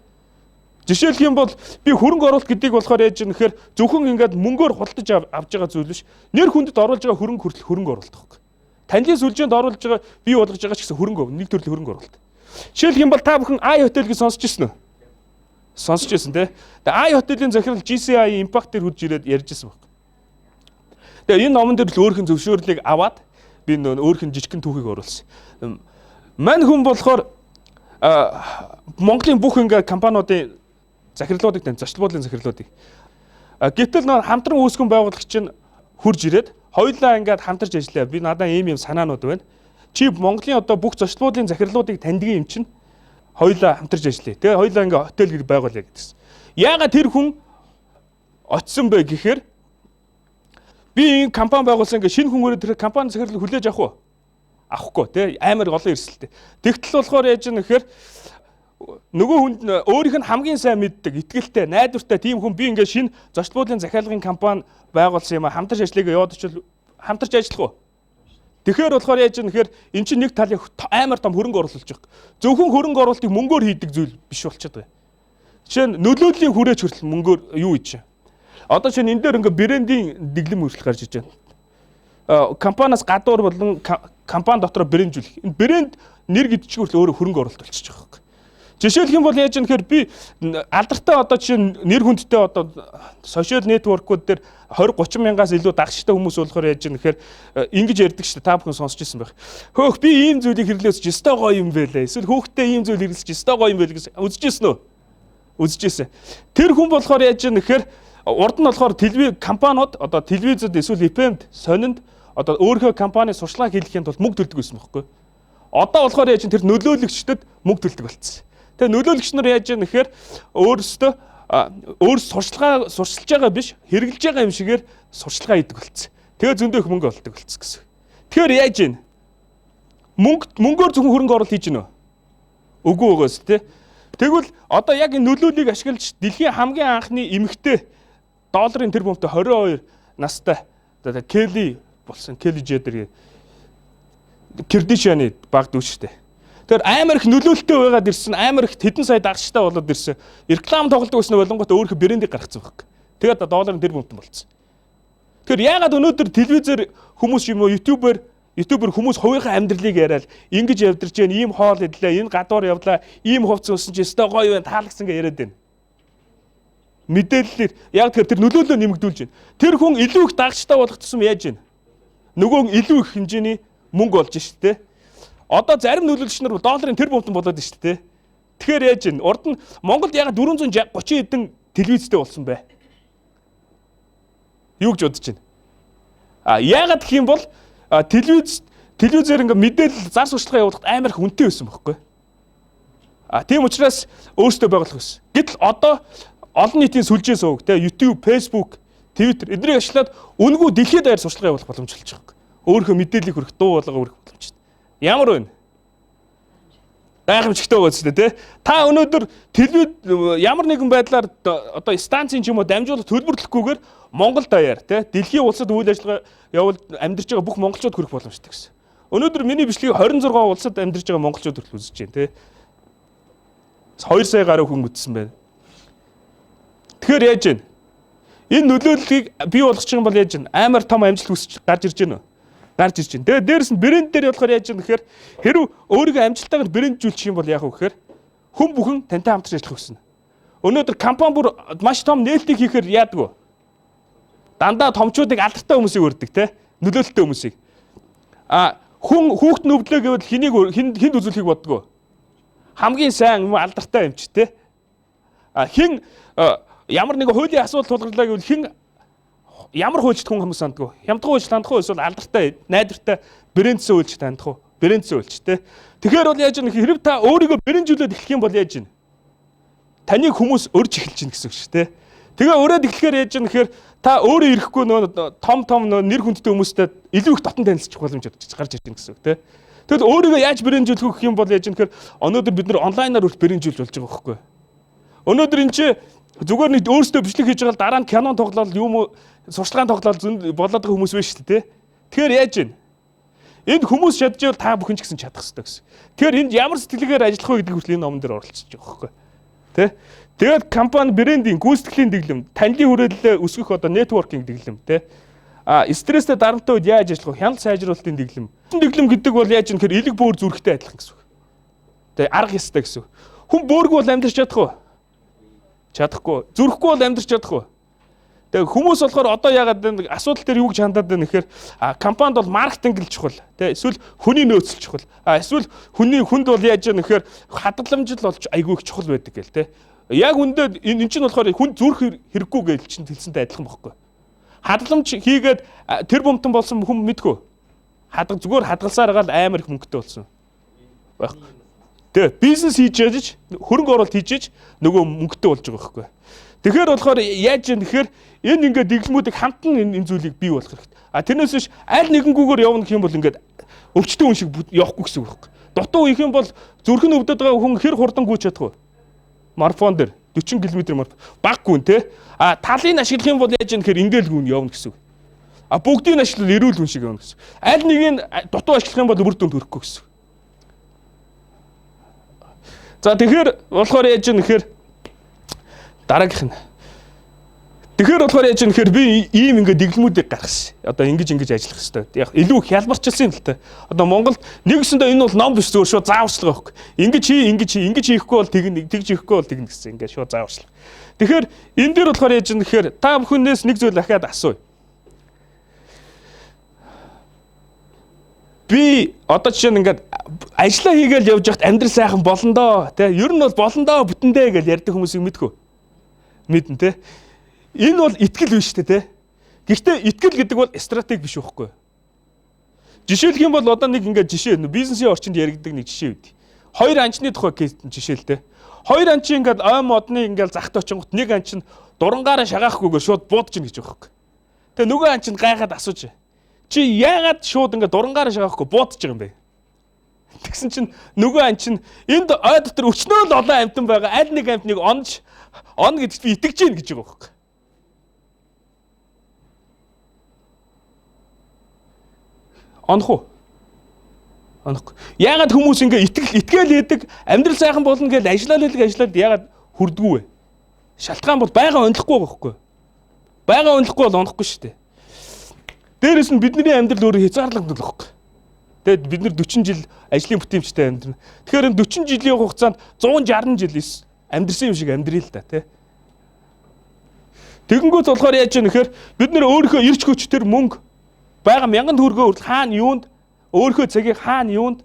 Жишээлх юм бол би хөрөнгө оруулалт гэдгийг болохоор яаж юм гэхээр зөвхөн ингээд мөнгөөр худалдаж авч байгаа зүйл биш. Нэр хүндэд оруулж байгаа хөрөнгө хүртэл хөрөнгө оруулалт байхгүй. Танилын сүлжээнд оруулж байгаа бий болгож байгаа ч гэсэн хөрөнгө нэг төрлийн хөрөнгө оруулалт. Жишээлх юм бол та бүхэн I хотел гэж сонсч ирсэн үү? Сонсч ирсэн тий. Тэгээ I хотелийн захирал GCI Impact дээр хурж ирээд ярьж ирсэн баг. Тэгээ энэ номон дээр л өөрхөн зөвшөөрлийг аваад би өөрхөн жижигхэн түүхийг оруулсан. Мань хүн болохоор Монголын бүх ингээ компаниудын захирлуудыг тань зочд буудлын захирлуудыг. Гэтэл хамтран үүсгэн байгуулагч чинь хурж ирээд хоёулаа ингээд хамтарч ажиллаа. Би надаа ийм санаанууд байна. Чи Монголын одоо бүх зочд буудлын захирлуудыг таньдгийн юм чинь хоёулаа хамтарч ажиллая. Тэгээ хоёулаа ингээ хотел гэж байгуулъя гэдсэн. Яагаад тэр хүн очсон бэ гэхээр би энэ компани байгуулсан ингээ шинэ хүмүүрээ тэр компани захирлыг хүлээж авах уу? Авахгүй тий амар олон эрсдэлтэй. Тэгтэл болохоор яаж юм гэхээр нөгөө хүнд өөрийнх нь хамгийн сайн мэддэг, итгэлтэй, найдвартай тийм хүн би ингээ шинэ зочд буудлын захиалгын компани байгуулсан юм а хамтарч ажиллая яваад очвол хамтарч ажиллах уу? Тэгэхээр болохоор яаж юм гэхээр эн чинь нэг талын амар том хөрөнгө оруулалт байгаа. Зөвхөн хөрөнгө оруулалтыг мөнгөөр хийдэг зүйл биш болчиход байна. Жишээ нь нөлөөдлийн хүрээч хүртэл мөнгөөр юу хийж байна. Одоо чинь энэ дээр ингээ брендийн дэглэм хүртэл гарч иж байна. Компаниас гадуур болон компани дотор брэнджүүлэх. Энэ брэнд нэр гэдэг чинь хүртэл өөрөө хөрөнгө оруулалт болчихж байгаа. Жишээлх юм бол яаж юм гэхээр би алдартай одоо жишээ нэр хүндтэй одоо сошиал нэтворкууд дээр 20-30 мянгаас илүү дагчтай хүмүүс болохоор яаж юм гэхээр ингэж ярьдаг шүү дээ. Та бүхэн сонсч ирсэн байх. Хөөх би ийм зүйлийг хэрэглээсч өстой гоё юм байлээ. Эсвэл хөөхтэй ийм зүйл хэрэглэсч өстой гоё юм байлээ гэж үзэж ирсэн үү? Үзэж ирсэн. Тэр хүн болохоор яаж юм гэхээр урд нь болохоор компаниуд одоо телевизэд эсвэл FM-д сонинд одоо өөрийнхөө компани сурчлага хийлгэхийн тулд мөнгө төлдөг байсан байхгүй. Одоо болохоор яаж юм тэр нөлөөлөгчдөд мөнгө төлдөг болсон. Тэгээ нөлөөлөгч нар яаж юм гэхээр өөрсдөө сурчилж байгаа биш хэрэгжилж байгаа юм шигээр сурчилгаа хийдэг болсон. Тэгээ зөндөө их мөнгө олдог болсон гэсэн. Тэгэхээр яаж юм? Мөнгөөр зөвхөн хөрөнгө оруулалт хийж гинөө. Үгүй өгөөс тий. Тэгвэл одоо яг энэ нөлөөллийг ашиглаж дэлхийн хамгийн анхны эмэгтэй долларын тэрбумтай 22 настай Келли болсон. Келли Жедер Кирдишаны баг дүүчтэй. Тэр амар их нөлөөлттэй байгаад ирсэн, амар их хэдэн сая дагчтай болоод ирсэн. Реклам тоглодог гэсэн болонгот өөрийнхөө брендийг гаргацсан баг. Тэгээд долларын тэрбумтан болсон. Тэгэхээр яагаад өнөөдөр телевизээр хүмүүс юм уу ютубер хүмүүс хувийнхаа амьдралыг яриад ингэж явдарч जैन ийм хоол идлээ, энэ гадуур явлаа, ийм хувцас өссөн ч өстой гоё байна, таалагсан гэж яриад байна. Мэдээллээр яг тэр нөлөөллөө нэмэгдүүлж байна. Тэр хүн илүү их дагчтай болох тусам яаж байна? Нөгөө илүү их хэмжээний мөнгө олж штэ. Одоо зарим нөлөөлөгч нар долларын тэрбумтан болоод штэ. Тэгэхээр яаж байна? Урд нь Монголд яг 430 хэдэн телевизтэй болсон бай. Юу гэж бодож байна? Яагаад гэх юм бол телевизээр ингээ мэдээлэл зар сурталчилгаа явуулахад амар их үнэтэй байсан байхгүй. Тийм учраас өөрсдөө байгуулах байсан. Гэтэл одоо олон нийтийн сүлжээ сувг те YouTube, Facebook, Twitter эднийг ашиглаад үнэгүй дэлхийд даяар сурталчилгаа явуулах боломж олж байгаа. Өөрийнхөө мэдээллийг хүргэх дуу болгоо хүргэх боломжтой. Ямар вэ? Гайхамшигтай байгаа ч тийм. Та өнөөдөр телевиз ямар нэгэн байдлаар одоо станцын ч юм уу дамжуулалт төлбөрлөхгүйгээр Монгол даяар тийм дэлхийн улсад үйл ажиллагаа явуулж амьдарч байгаа бүх монголчууд хүрэх боломжтой гэсэн. Өнөөдөр миний бичлэгийг 26 улсад амьдарч байгаа монголчууд хүртэл үзэж байна тий. 2 сая гаруй хүн үзсэн байна. Тэгэхээр яаж вэ? Энэ нөлөөллийг бий болгох юм бол яаж вэ? Амар том амжилт хүсэж гарч ирж байна уу? Гарч ирж байна. Тэгээд дээрэс нь брэнд дээр болохоор яаж вэ гэхээр хэрв өөрийгөө амжилттайгаар брэнджүүлчих юм бол яах вэ гэхээр хүн бүхэн тантай хамтарч ажиллах хүснэ. Өнөөдөр компани бүр маш том нээлтийг хийхээр яадаг вэ? Дандаа томчуудыг алдартай хүмүүсийг өрдөг те. Нөлөөлөлттэй хүмүүсийг. Хүн хүүхд нүвдлээ гэвэл хинд үзүүлэхийг боддог. Хамгийн сайн алдартай юмч те. Хин ямар нэгэн хуулийн асуудал тулгарлаа гэвэл хин ямар хуульчд хүн хүмүүс санддаг. Хямдхан хуульч тандах уу эсвэл алдартай найдвартай брэндсэн хуульч тандах уу? Брэндсэн хуульч те. Тэгэхээр бол яаж вэ? Хэрэг та өөрийгөө брэнджүүлээд эхлэх юм бол яаж вэ? Таныг хүмүүс өрж эхэлж гин гэсэн үг шүү те. Тэгээ өрөөд эхлэхээр яаж вэ гэхээр та өөрөө ирэхгүй нөө том нэр хүндтэй хүмүүстэй илүү их дотн танилцчих боломж гарч ирж байна гэсэн үг те. Тэгэл өөрийгөө яаж брэнджүүлэх гэх юм бол яаж вэ гэхээр өнөөдөр бид нар онлайнаар хүртэл брэнджүүлж болж байгаа байхгүй. Өнөөдөр энэ чи зүгээр нэг өөрсдөө бичлэг хийж байгаа дараа нь кино тоглоод юм сурчлагын тоглоод болоод байгаа хүмүүс байна шүү дээ те. Тэгэхээр яаж вэ? Энд хүмүүс чадчихвал та бүхэн ч гэсэн чадах хэрэгтэй гэсэн. Тэгэхээр энд ямар сэтгэлгээр ажиллах вэ гэдэг хүртэл энэ номон дээр оролцож байгаа байхгүй. Тэ? Тэгээд компани брендинг, гүйцэтгэлийн дэглэм, танилын хүрээлэлээ өсгөх одоо нэтворкинг дэглэм, тэ? Стресстэй дарамттай үед яаж ажиллах вэ? Хяналт сайжруулалтын дэглэм. Дэглэм гэдэг бол яаж юм гэхээр илэг бөөр зүрхтэй адилхан гэсэн үг. Тэ? Арга ёстой гэсэн үг. Хүн бөөргөө бол амьдрч чадах уу? Чадахгүй. Зүрхгүй бол амьдрч чадах уу? Тэгээ хүмүүс болохоор одоо яагаад асуудал дээр юу гэж хандаад байна гэхээр компанид бол маркетинг л чухал тий эсвэл хүний нөөцөл чухал эсвэл хүнд бол яаж яах нэхээр хадгаламжил болж айгүй их чухал байдаг гэл тий яг үндэ энэ чинь болохоор хүн зүрх хэрэггүй гэж чинь хэлсэнтэй адилхан байхгүй хадгаламж хийгээд тэр бомтон болсон хүн мэдгүй зүгээр хадгалсаар гал амар их мөнгөтэй болсон байх тий бизнес хийж яж хөрөнгө оруулалт хийж нөгөө мөнгөтэй болж байгаа байхгүй тэгэхээр болохоор яаж юм тэгэхээр энэ ингээд дэглэмүүдийг хамтан энэ зүйлийг бий болгох хэрэгтэй. Тэрнээс биш аль нэгэнгүүгээр явна гэх юм бол ингээд өвчтөн хүн шиг явахгүй гэсэн үг байхгүй. Дутуу их юм бол зүрх нь өвдөд байгаа хүн хэр хурдан гүйж чадах вэ? Марафон дээр 40 км марафон баггүй те. Талыг ашиглах юм бол яаж юм гэхээр ингээл хүн явна гэсэн үг. Бүгдийг ашиглал эрүүл хүн шиг явна гэсэн. Аль нэгийг дутуу ашиглах юм бол үр дүнд хүрэхгүй гэсэн. За тэгэхээр болохоор яаж юм гэхээр дараагийнх нь тэгэхээр болохоор яаж юм гэхээр би ийм ингээд дэглэмүүдийг гаргасан. Одоо ингэж ажиллах хэрэгтэй. Яг илүү хялбарчилсан юм л та. Одоо Монголд нэгсэндээ энэ бол ном биш зөв шууд зааварчлага байхгүй. Ингэж хийхгүй бол тэгнэ, тэгж хийхгүй бол тэгнэ гэсэн ингээд шууд зааварчлага. Тэгэхээр энэ дээр болохоор яаж юм гэхээр та бүхнээс нэг зүйл дахиад асууя. Би одоо жишээ нь ингээд ажиллаа хийгээл явж байхад амьдрал сайхан болно доо. Тэ ер нь бол болно доо бүтэндээ гэж ярьдаг хүмүүсийг мэдгүй. Мэднэ те. Энэ бол итгэл биш те. Гэхдээ итгэл гэдэг бол стратеги биш байхгүй. Жишээлх юм бол одоо нэг ингээд жишээ бизнесийн орчинд яригддаг нэг жишээ үүд. Хоёр анчны тухай кейс жишээл те. Хоёр анчин ингээд ой модны ингээд захт очингот нэг анчин дурангаараа шагаахгүйгээр шууд буудаж ийн гэж байгаа юм. Тэгээ нөгөө анчин гайхаад асууж. Чи яагаад шууд ингээд дурангаараа шагаахгүй буудаж байгаа юм бэ? Тэгсэн чинь нөгөө анчин энд ой дотор өчнөө л олон амтан байгаа. Аль нэг амтныг он гэдэгт би итгэж гин гэж байгаа байхгүй. Онох уу? Онохгүй. Яагаад хүмүүс ингээ итгээл хийдэг, амьдрал сайхан болно гэж ажиллаад яагаад хүрдгүү вэ? Шалтгаан бол байгаа онлохгүй байхгүй. Байгаа онлохгүй бол онохгүй шүү дээ. Дээрээс нь бидний амьдрал өөрөө хязгаарлагддаг байхгүй. Тэгээд бид нар 40 жил ажлын бүтээмжтэй амьдрна. Тэгэхээр энэ 40 жилийн хугацаанд 160 жил амьдрсан юм шиг амьдрий л да тий. Тэгэнгүүт болохоор яаж юм нэхэр бид нар өөрийнхөө ирч хүч төр мөнгө бага мянган төгрөгөө хүртэл хаана юунд өөрийнхөө цагийг хаана юунд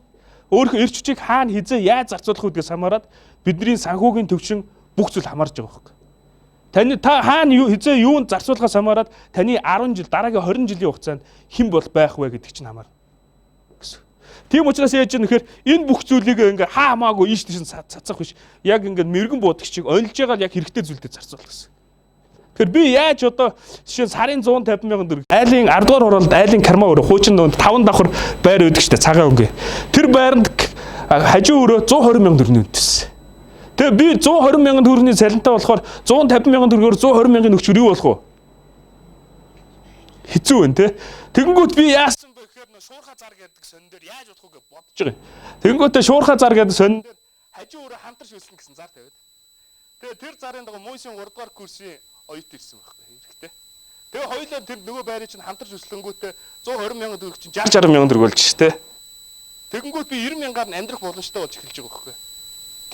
өөрийнхөө ирч хүчийг хаана хизээ яаж зарцуулах үүдгээс хамаарат бидний санхүүгийн төвчин бүх зүйл хамаарж байгаа байхгүй. Та хаана хизээ юунд зарцуулахаас хамаарат таны 10 жил дараагийн 20 жилийн хугацаанд хэн бол байх вэ гэдэг чинь хамаарна. Тийм учраас яаж юм нэхэр энэ бүх зүйлийг ингээ хаамаагүй ийш тийш цацах биш. Яг ингээ мэрэгэн буудаг чиг ойлж байгаа л яг хэрэгтэй зүйлдээ зарцуулах гэсэн. Тэгэхээр би яаж одоо жишээ нь сарын 150 мянган төгрөг айлын 10 дугаар хороолд айлын карма өрөө хуучин нөөнд 5 давхар байр өгдөг штэ цагаан өнгө. Тэр байранд хажуу өрөө 120 мянган төгрөгийн үнэтэйсэн. Тэгээ би 120 мянган төгрөгийн цалинтай болохоор 150 мянган төгрөгөөр 120 мянган өгчөр юу болох вэ? Хэцүү вэ те? Тэгэнгүүт би яасан бэ гэхээр нөө шуурхаа зар гэдэг сонин дээр яаж бодох вэ гэж бодож байгаа. Тэгэнгүүтээ шуурхаа зар гэдэг сонин дээр хажуу өрөө хамтарч үлсэн гэсэн зар тавиад. Тэгээ тэр зарын дагуу мөсийн 3 дугаар курсын оюут ирсэн байхгүй хэрэгтэй. Тэгээ хоёулаа тэр нөгөө байрыг чинь хамтарч үлслэнгүүтээ 120 мянган төгрөг чинь 60 мянган төгрөг болж ш тэ. Тэгэнгүүт би 90 мянгаар нь амьдрах боломжтой болж эхэлж байгаа байхгүй.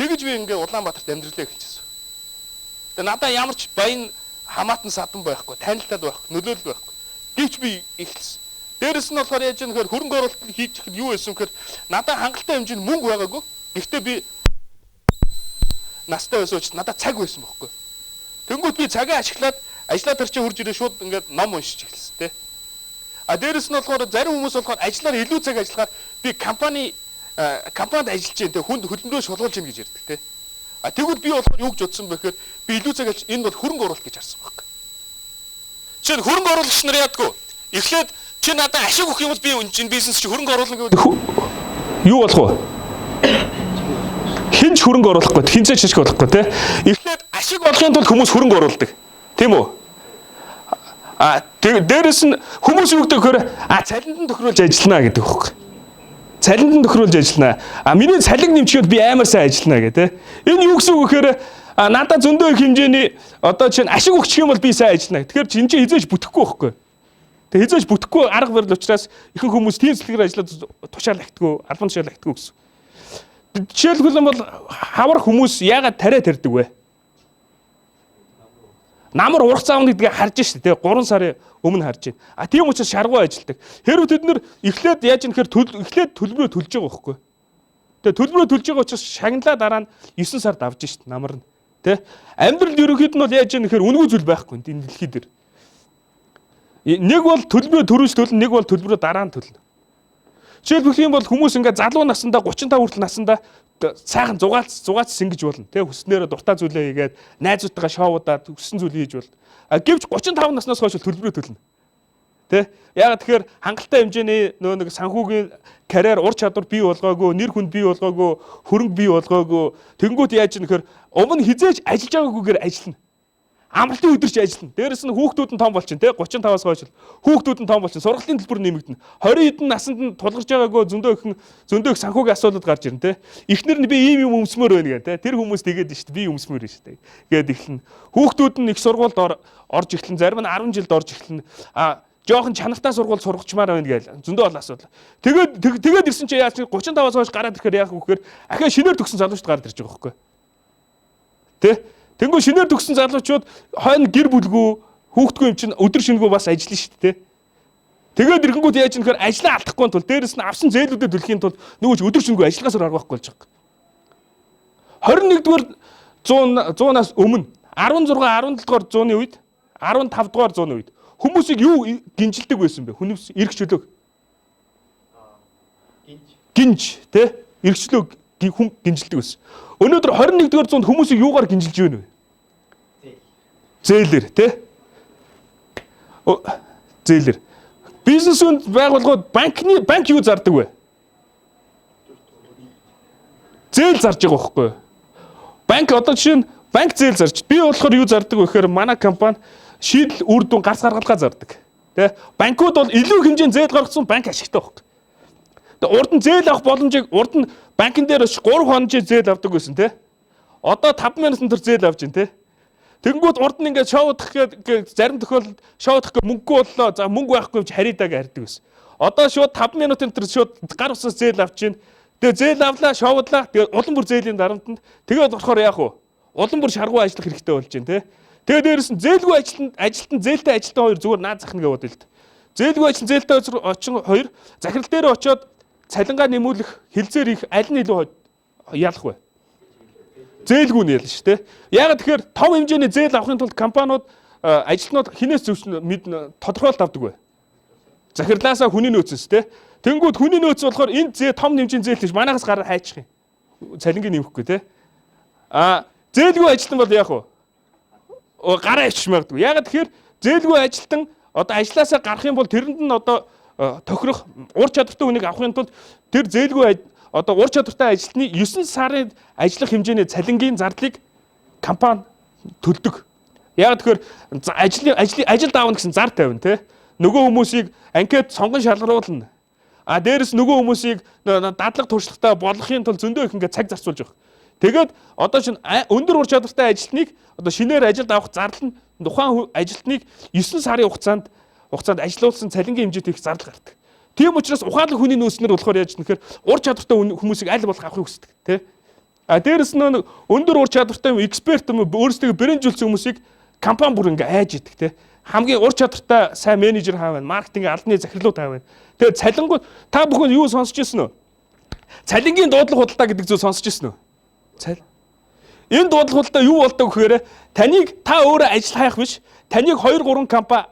Тэгэж би ингээ Улаанбаатарт амьдралаа эхэлчихсэн. Тэгээ надаа ямар ч баян хамаатан садан байхгүй, танилтад байхгүй, нөлөөлөл байхгүй. Гэвч би эхэлсэн. Дээрэс нь болохоор яаж нэхэр хөрөнгө оруулалт хийж ихэд юу байсан гэхээр надаа хангалттай хэмжээнд мөнгө байгаагүй. Гэхдээ би настай байсан учраас надад цаг байсан бохоггүй. Тэнгүүт би цагаа ашиглаад ажлаа төрчөө хурж ирээ шууд ингээд ном уншиж эхэлсэн тэ. А дээрэс нь болохоор зарим хүмүүс болохоор ажиллаар илүү цаг ажиллахаар би компанид ажиллаж дээ хүнд хөлбөрөө шулгуулж ийн гэж ярьдаг тэ. А тэгвэл би болохоор юу гэж бодсон бэ гэхээр би илүү цаг ажиллаж энэ бол хөрөнгө оруулалт гэж харсан баг. Чинь хөрөнгө оруулагч нар яадгүй. Эхлээд чи надад ашиг өгөх юм бол би энэ бизнес чи хөрөнгө оруулна гэвэл юу болох вэ? Хинч хөрөнгө оруулахгүй, хинцээч ашиг олохгүй те. Эхлээд ашиг олохын тулд хүмүүс хөрөнгө оруулдаг. Тийм үү? А дээрэс нь хүмүүс юу гэдэг вэ? Цалинтан тохируулж ажиллана гэдэг хөөх. Цалинтан тохируулж ажиллана. Миний цалин нэмчихэд би амар сайн ажиллана гэх те. Энэ юу гэсэн үг гэхээр надад зөндөө их хэмжээний одоо чинь ашиг өгчих юм бол би сайн ажиллана. Тэгэхээр чинь хизээж бүтэхгүй байхгүй. Тэгээ хизээж бүтэхгүй арга барил учраас ихэнх хүмүүс тийм сэтгэлээр ажиллаад тушаал агтгүй, албан тушаал агтгүй гэсэн. Жишээлбэл бол хавар хүмүүс яагаад тариа тарьдаг вэ? Намар урах заавна гэдгийг харж штэ тий 3 сарын өмнө харж байна. Тийм учраас шаргуу ажилдаг. Хэрвээ тэд нэр эхлээд яаж нэхэр эхлээд төлбөрөө төлж байгаа байхгүй. Тэгээ төлбөрөө төлж байгаа учраас шагналаа дараа нь 9 сард авж штэ намар нь. Тий амьдрал ерөнхийд нь бол яаж нэхэр үнгүй зүйл байхгүй энэ дэлхий дээр. Нэг бол төлбөрөө төрүүлж төлнө, нэг бол төлбөрөө дараа нь төлнө. Жишээлбэл юм бол хүмүүс ингээ залуу насндаа 35 хүртэл насндаа сайхан зугаалц сингэж болно. Тэ хүснээрээ дуртай зүйлээ хийгээд найзуудтайгаа шоудаад хүссэн зүйл хийж болно. Гэвч 35 наснаас хойш төлбөрөө төлнө. Тэ ягаад тэгэхээр хангалттай хэмжээний нөө нэг санхүүгийн карьер ур чадвар бий болгоогүй, нэр хүнд бий болгоогүй, хөрөнгө бий болгоогүй. Тэнгүүт яаж нэхэр өмнө хизээж ажиллаж байгаагүйгээр ажиллана. Амралтын өдөрч ажиллана. Дээрэс нь хүүхдүүд нь том болчихно те 35-аас хойш хүүхдүүд нь том болчихно. Сургалтын төлбөр нэмэгдэнэ. 20 хэдэн наснд нь тулгарч байгаагүй зөндөө их санхүүгийн асуудал гарч ирнэ те. Эхнэр нь би ийм юм өмсмөр байна гэх те. Тэр хүмүүс тэгээд нь шүү дээ. Би өмсмөр байна шүү дээ. Гээд эхлэн. Хүүхдүүд нь их сургуульд орж эхлэн, зарим нь 10 жилд орж эхлэн. Жоохон чанартай сургууль сургачмаар байна гээл. Зөндөө бол асуудал. Тэгээд ирсэн чи яаж 35-аас хойш гараад ирэхээр яах вэ гэхээр ахаа шинээр төгсөн залуучд гараад ирж байгаа байхгүй. Тэ? Тэнгүү шинээр төгсөн залуучууд хойно гэр бүлгүй хүүхдгүй юм чинь өдөр шингүү бас ажиллана шүү дээ. Тэгээд ирэнгүүт яаж нэхэр ажлаа алдахгүй тул дээрэс нь авсан зээлүүдэд төлөхийн тулд нөгөө өдөр шингүү ажиллагаас арга байхгүй болж байгаа. 21-р 100-аас өмнө 16 17 дугаар зууны үед 15 дугаар зууны үед хүмүүсийг юу гинжилдэг байсан бэ? Хүнээс эргчлөг. Гинж тэ эргчлөг хүн гинжилдэг байсан. Өнөөдөр 21-р зуунд хүмүүсийг юугаар гинжилж байна вэ? Зээлэр тий? Зээлэр. Бизнес байгууллагууд банк юу зардаг вэ? Зээл зарж байгаа байхгүй юу? Банк одоо жишээ нь банк зээл зарж. Би болохоор юу зардаг вэ гэхээр манай компани шийдэл үр дүн гарц гаргалгаа зардаг. Тий? Банкуд бол илүү хэмжээнд зээл гаргасан банк ашигтай байхгүй. Тэгээ урд нь зээл авах боломжийг урд нь банкн дээр 3 хоног зээл авдаг байсан тий. Одоо 5 минутын төр зээл авч байна тий. Тэгэнгүүт урд нь ингээд шоудах гээд зарим тохиолдолд шоудах гээд мөнгөгүй боллоо. За мөнгө байхгүй гэж харийдаг хардаг байсан. Одоо шууд 5 минутын төр шууд гар усаас зээл авч байна. Тэгээ зээл авлаа, шоудлаа. Тэгээ улам бүр зээлийн дарамтанд тэгээд болохоор яах вэ? Улам бүр шаргуу ажиллах хэрэгтэй болж байна тий. Тэгээ дээрээс нь зээлгүй ажилтан зээлтэй ажилтан хоёр зүгээр наад захна гэж бодъё л дээ. Зээлгүй ажилтан зээлтэй очин хоёр захирал дээр очиод цалингаа нэмүүлэх, хилцээр их аль нь илүү ялах вэ? Зээлгүй нь ялна шүү дээ. Яагаад тэгэхээр том хэмжээний зээл авахын тулд компаниуд ажилтнууд хинээс тодорхойлт авдаг вэ? Захирлаасаа хүний нөөцөөс тий. Тэнгүүд хүний нөөц болохоор энэ том хэмжээний зээл тийш манайхаас гараар хайчих юм. Цалингийн нэмэхгүй тий. Зээлгүй ажилтан бол яах вэ? Гараа ичж магадгүй. Яагаад тэгэхээр зээлгүй ажилтан одоо ажилласаа гарах юм бол тэрэнд нь одоо тохирох ур чадвартай хүнийг авахын тулд тэр зээлгүй одоо ур чадвартай ажилтны 9 сарын ажиллах хэмжээний цалингийн зардлыг компани төлдөг. Яг тэгэхээр ажилд аавна гэсэн зар тавина тий. Нөгөө хүмүүсийг анкет сонгон шалгаруулна. Дээрээс нөгөө хүмүүсийг дадлаг туршлагатай болгохын тулд зөндөө их ингээд цаг зарцуулж байгаа. Тэгээд одоо чинь өндөр ур чадвартай ажилтныг одоо шинээр ажилд авах зардал нь тухайн ажилтныг 9 сарын хугацаанд ажилуулсан цалингийн хэмжээтэй их зардал гардаг. Тийм учраас ухаалаг хүний нөөцнөр болохоор яаж нэхэр ур чадвартай хүмүүсийг аль болох авахыг хүсдэг, тий? Дээрээс нь өндөр ур чадвартай эксперт өөрсдөө бэрэмжүүлсэн хүмүүсийг компани бүр ингээ айж идэг, тий? Хамгийн ур чадвартай сайн менежер хаав байна, маркетинг албаны захирлууд хаав байна. Тэгээд цалингууд та бүхэн юу сонсч ирсэн үү? Цалингийн дуудлага худалдаа гэдэг зүйл сонсч ирсэн үү? Энэ дуудлага худалдаа юу болдог гэхээр таныг та өөрөө ажил хайх биш, таныг 2-3 компани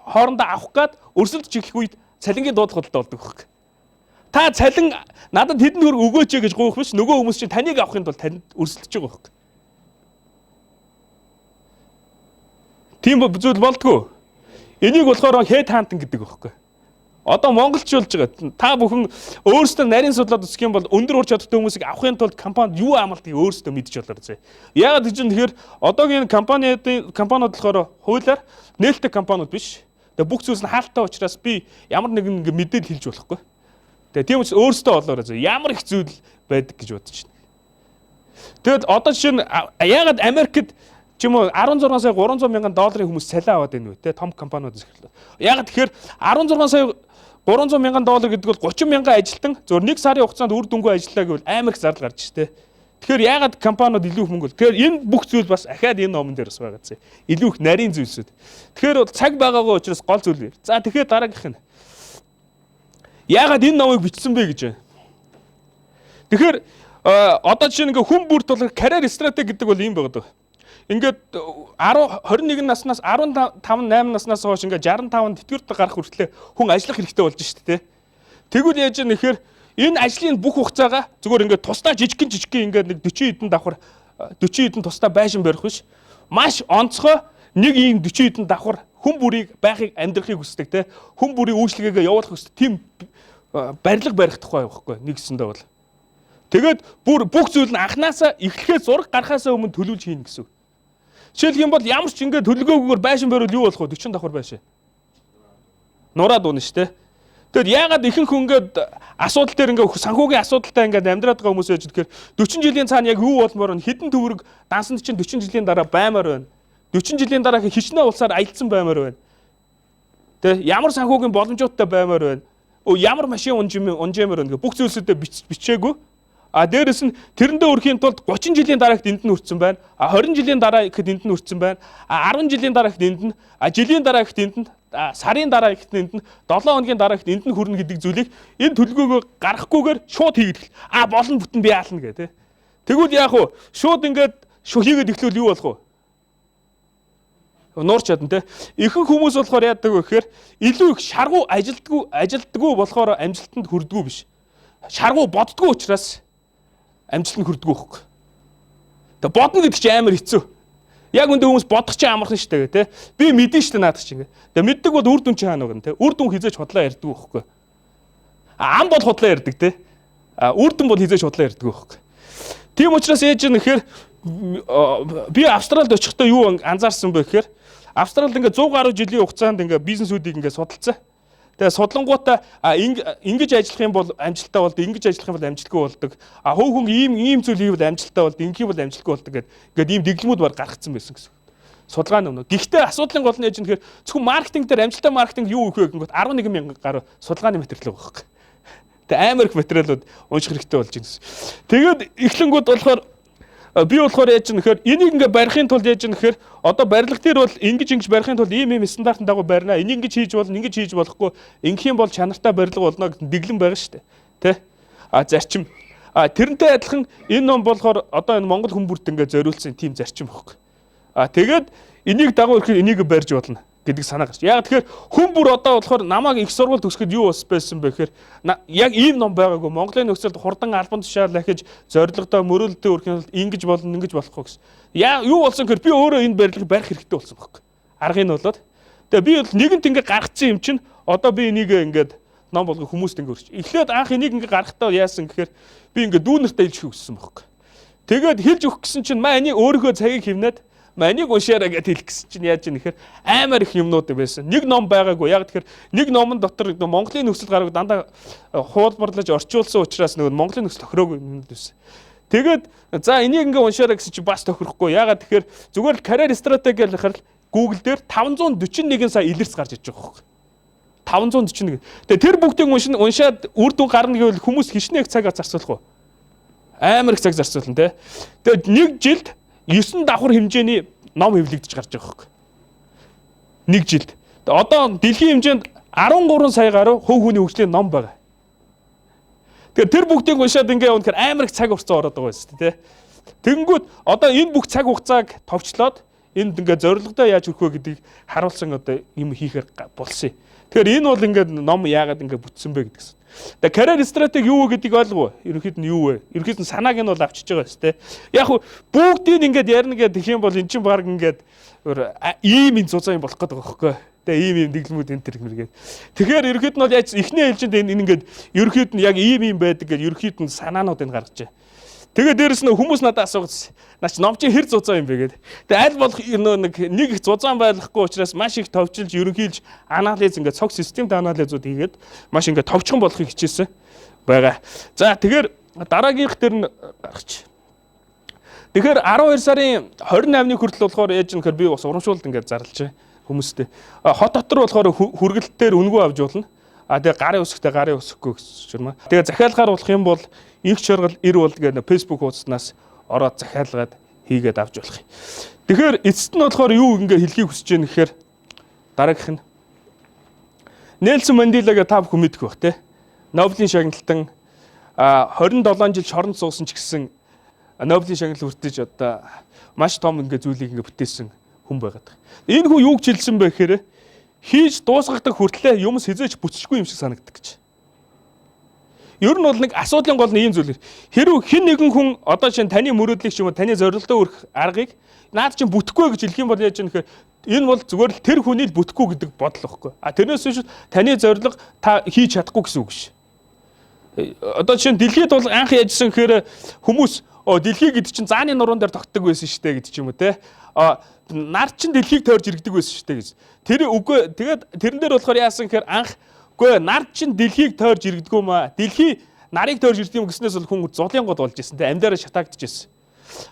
хоорондоо авах гад өрсөлдөж эхлэх үед цалингийн дуудлага худалдаа болдог хэрэг. Та цалин надад хэдэн төгрөг өгөөч гэж гуйх биш, нөгөө хүмүүс чинь таныг авахын тулд танд өрсөлдөж байгаа хэрэг. Тийм зүйл болдгоо. Энийг болохоор head hunting гэдэг байхгүй. Одоо монголчулж байгаа. Та бүхэн өөрсдөө нарийн судлаад үзэх юм бол өндөр ур чадвартай хүмүүсийг авахын тулд компанид юу амлалтыг өөрсдөө мэдж болоор зэ. Яагаад гэж юм тэгэхээр одоогийн компаниуд болохоор хуулиар нээлттэй компаниуд биш. Тэгээ бүх зүйлс нь хаалттай учраас би ямар нэгэн мэдээлэл хэлж болохгүй. Тэгээ тийм учраас өөрсдөө болоорой зэ. Ямар их зүйл байдаг гэж бодож байна. Тэгэд одоо жишээ нь яагаад Америкт ч юм уу 16 сая 300 мянган долларын хүмүүс цалин аваад байна вэ те том компаниудаас эхэллээ. Яагаад тэгэхээр 16 сая 300 мянган доллар гэдэг бол 30 мянган ажилтан зөв 1 сарын хугацаанд үр дүнгүй ажиллаа гэвэл амар их зардал гарч штэ. Тэгэхээр яагаад компаниуд илүү их мөнгө бол. Тэгэхээр энэ бүх зүйл бас ахаад энэ номон дээр бас байгаа зэ. Илүү их нарийн зүйлсүүд. Тэгэхээр бол цаг байгаагүй учраас гол зүйл. За тэгэхээр дараагийнх нь яагаад энэ номыг бичсэн бэ гэж байна. Тэгэхээр одоо жишээ нь ингээ хүн бүрт бол карьер стратеги гэдэг бол юм байгаа даа. Ингээд 21 наснаас 15 8 наснаас хойш ингээд 65 тэтгэврт гарах хүртлээр хүн ажиллах хэрэгтэй болж шүү дээ. Тэгвэл яаж юм нэхэр энэ ажлын бүх хугацаагаа зүгээр ингээд тусдаа жижигхэн ингээд нэг 40 хэдэн давхар 40 хэдэн тусдаа байшин барих биш. Маш онцгой нэг ийм 40 хэдэн давхар хүн бүрийг байхыг амьдрахыг хүсдэг те. Хүн бүрийн үйлчлэгээгээ явуулах хүсдэг. Тим барилга барих тухай байхгүй нэгсэндээ бол. Тэгээд бүх зүйл нь анханасаа эхлэхээ зураг гарахаасаа өмнө төлөвлөж хийнэ гэсэн. Жишээлх юм бол ямар ч ингээд төлөвлөгөөгүйгээр байшин бариул юу болох вэ? 40 давхар байшин. Нураад унаа штэ. Тэгэд яагаад ихэнх хүн ингээд асуудал дээр ингээд санхүүгийн асуудалтай ингээд амьдраад байгаа хүмүүс байж тэгэхээр 40 жилийн цаана яг юу болмоор вэ? Хэдэн төгрөг дансанд чинь 40 жилийн дараа баймаар байна. 40 жилийн дараа хичнээн улсаар аялсан баймаар байна. Тэ ямар санхүүгийн боломжуудтай баймаар байна. Ямар машин унжимаар байна. Бүх зүйлсүүдээ бичээгүй. Дээрээс нь тэрэндээ өрхийн тулд 30 жилийн дараагт энд нь хүрсэн байна. 20 жилийн дараа гэхэд энд нь хүрсэн байна. 10 жилийн дараа гэхэд энд нь, жилийн дараа гэхэд энд нь, сарын дараа гэхэд энд нь, 7 хоногийн дараа гэхэд энд нь хүрнэ гэдэг зүйлийг энэ төлөвлөгөөгөө гаргахгүйгээр шууд хийгээд болно бүтэн би яална гэх тээ. Тэгвэл яах вэ? Шууд ингээд хийгээд эхлүүл юу болох вэ? Нуурч чадна те. Ихэнх хүмүүс болохоор яадаг вэ гэхээр илүү их шаргуу ажилддаггүй болохоор амжилтанд хүрдэггүй биш. Шаргуу боддгоо учраас амжилтанд хүрдэггүй хөөх. Тэгээ бодно гэдэг чинь амар хэцүү. Яг үндэ хүмүүс бодох чинь амархан шүү дээ тий. Би мэдэн шүү дээ наадах чинь. Тэгээ мэддэг бол үр дүн чинь хаана байна тий. Үр дүн хизээж худлаа ярьдаг хөөхгүй. Ам бол худлаа ярьдаг тий. Үр дүн бол хизээж худлаа ярьдаг хөөх. Тийм учраас ээж нэхэр би Австралид очихдоо юу анзаарсан бэ гэхээр Австралид ингээ 100 гаруй жилийн хугацаанд ингээ бизнесүүдийг ингээ судалсан. Тэгээ судлангуудаа ингэж ажиллах юм бол амжилттай болдог, ингэж ажиллах юм бол амжилтгүй болдог. Хөв хүн ийм зүйл хийвэл амжилттай болдог, ингэх юм бол амжилтгүй болдог гэдэг ийм дэглэмүүд бар гаргацсан байсан гэсэн. Судалгааны өмнө. Гэхдээ асуудлын гол нь яаж нэхэр зөвхөн маркетинг дээр амжилттай маркетинг юу өгөх вэ гэнгүүт 11 мянган гаруй судалгааны материал байгаа байхгүй. Тэгээ амар их материалууд унших хэрэгтэй болж байна. Тэгээд эхлэнгүүд болохоор би болохоор яаж нэхэр энийг ингээ барихын тулд яаж нэхэр одоо барилга дээр бол ингэж барихын тулд ийм стандартын дагуу барина. Энийг ингэж хийж болно, ингэж хийж болохгүй. Ингэх юм бол чанартай барилга болно гэсэн дэглэм байгаа шүү дээ. Тэ? Зарчим. Тэрнтэй адилхан энэ ном болохоор одоо энэ Монгол хүн бүрт ингээ зориулсан тийм зарчим байхгүй. Тэгээд энийг дагуу ирэхэд энийг барьж болно гэдэг санаа гарч. Яг тэгэхээр хүн бүр одоо болохоор намайг их сургууль төгсгöd юу бас байсан бэ гэхээр яг ийм ном байгаагүй. Монголын нөхцөлд хурдан албан тушаал дахиж зорилгодоо мөрөлдөө өрхийн тулд ингэж болно, ингэж болохгүй гэсэн. Юу болсон гэхээр би өөрөө энэ барилгыг барих хэрэгтэй болсон байхгүй. Аргыг нь болоод. Тэгээ би бол нэгэнт ингэ гаргацсан юм чинь одоо би энийг ингээд ном болгох хүмүүст ингэ өрч. Эхлээд анх энийг ингэ гаргахтаа яасан гэхээр би ингэ дүүнэртээ хэлж өгсөн байхгүй. Тэгээд хэлж өгөх гэсэн чинь энийг өөрийнхөө цагийг хивнээд Манийг уншаарай гэж хэлэх гэсэн чинь яаж юм нэхэр амар их юмнууд байсан. Нэг ном байгаагүй. Яг тэгэхээр нэг номон дотор Монголын нөхцөлд гараг дандаа хуулбарлаж орчуулсан учраас нөгөө Монголын нөхцөл тохироогүй юм байсан. Тэгээд за энийг ингээ уншаарай гэсэн чинь бас тохирохгүй. Ягаад тэгэхээр зүгээр л карьер стратеги гэхэл Google дээр 541 сая илэрс гарч иж байгаа хөөе. 541. Тэгээ тэр бүгдийг уншаад үр дүн гарна гэвэл хүмүүс хичнээн их цаг зарцуулах уу? Амар их цаг зарцуулна те. Тэгээд нэг жилд 9 давхар хэмжээний ном хэвлэгдэж гарч байгаа хөөе. Нэг жилд. Одоо дэлхийн хэмжээнд 13 сая гаруй хувь хүний хөгжлийн ном байгаа. Тэгэхээр тэр бүгдийг уншаад ингээ үнэхээр амар их цаг хугацаа ороод байгаа юм шүү дээ. Тэгэнгүүт одоо энэ бүх цаг хугацааг товчлоод энд ингээ зорилгодоо яаж хүрэх вэ гэдгийг харуулсан одоо юм хийхээр болсон. Тэгэхээр энэ бол ингээ ном яагаад ингээ бүтсэн бэ гэдгсэн. Тэгээ карьер стратеги юу вэ гэдгийг ойлгов. Ерөнхийд нь юу вэ? Ерөнхийд нь санааг нь бол авчиж байгаа шүү дээ. Яг хөө бүгдийг ингээд ярина гэдэг юм бол эн чинь баг ингээд ийм энэ зузаан юм болох гэдэг байгаа хөөхгүй. Тэгээ ийм дэглэмүүд энэ төр гэмэргээд. Тэгэхээр ерөнхийд нь бол яаж эхний ээлжинд энэ ингээд ерөнхийд нь яг ийм байдаг гэж ерөнхийд нь санаанууд энэ гаргажээ. Тэгээ дээрэс нь хүмүүс надад асуугдсан. Наач ном чи хэр зузаан юм бэ гэдэг. Тэгээ аль болох нэг их зузаан байхгүй учраас маш их товчилж ерөнхийлж анализ ингээд цог системд анализууд хийгээд маш ингээд товчхон болохыг хичээсэн байгаа. За тэгэхээр дараагийнх дээр нь гаргач. Тэгэхээр 12 сарын 28-ны хүртэл болохоор яаж нэхэр би бас урамшуулт ингээд зарлж хүмүүстэй. Хот дотор болохоор хүргэлтээр үнгүй авч болно. Тэгээ гарын өсөхтэй гарын өсөхгүй гэж юм. Тэгээ захиалгаар болох юм бол инх чаргал Erbold гэдэг Facebook хуудаснаас ороод захиалгаад хийгээд авч болох юм. Тэгэхээр эцэст нь болохоор юу ингээ хэлхийг хүсэж байна гэхээр дараагийнх нь Нээлтийн Манделагаа та бүхэн мэдэх бах те. Нобелийн шагналтан 27 жил шоронд суусан ч гэсэн Нобелийн шагнал хүртэж одоо маш том ингээ зүйлийг ингээ бүтээсэн хүн байгаад. Энэ хүн юу гэж хэлсэн бэ гэхээр хийж дуусгадаг хүртлээр юмс хизээч бүцчихгүй юм шиг санагддаг гэж. Ер нь бол нэг асуудлын гол нь ийм зүйл. Хэрвээ хэн нэгэн хүн одоо чинь таны мөрөөдлийг ч юм уу таны зорилгодоо хүрэх аргыг наад чинь бүтэхгүй гэж хэлэх юм бол яаж юм нэхэр энэ бол зүгээр л тэр хүний л бүтэхгүй гэдэг бодол واخхой. Тэрнээс биш таны зорилго та хийж чадахгүй гэсэн үг ш. Одоо чинь дэлхийд бол анх яжсан гэхээр хүмүүс дэлхий гэдэг чинь зааны нуруунд дээр тогтдог байсан штэ гэдэг ч юм уу те. Нар чин дэлхийг тойрж иргэдэг байсан штэ гэж. Тэр үгүй тэгээд тэрэн дээр болохоор яасан гэхээр анх үгүй нар чин дэлхийг тойрж иргэдэггүй маа. Дэлхий нарыг тойрж ирдэг юм гэснээс бол хүн зулын гол болж ирсэн те. Амьдаараа шатаагдчихсэн.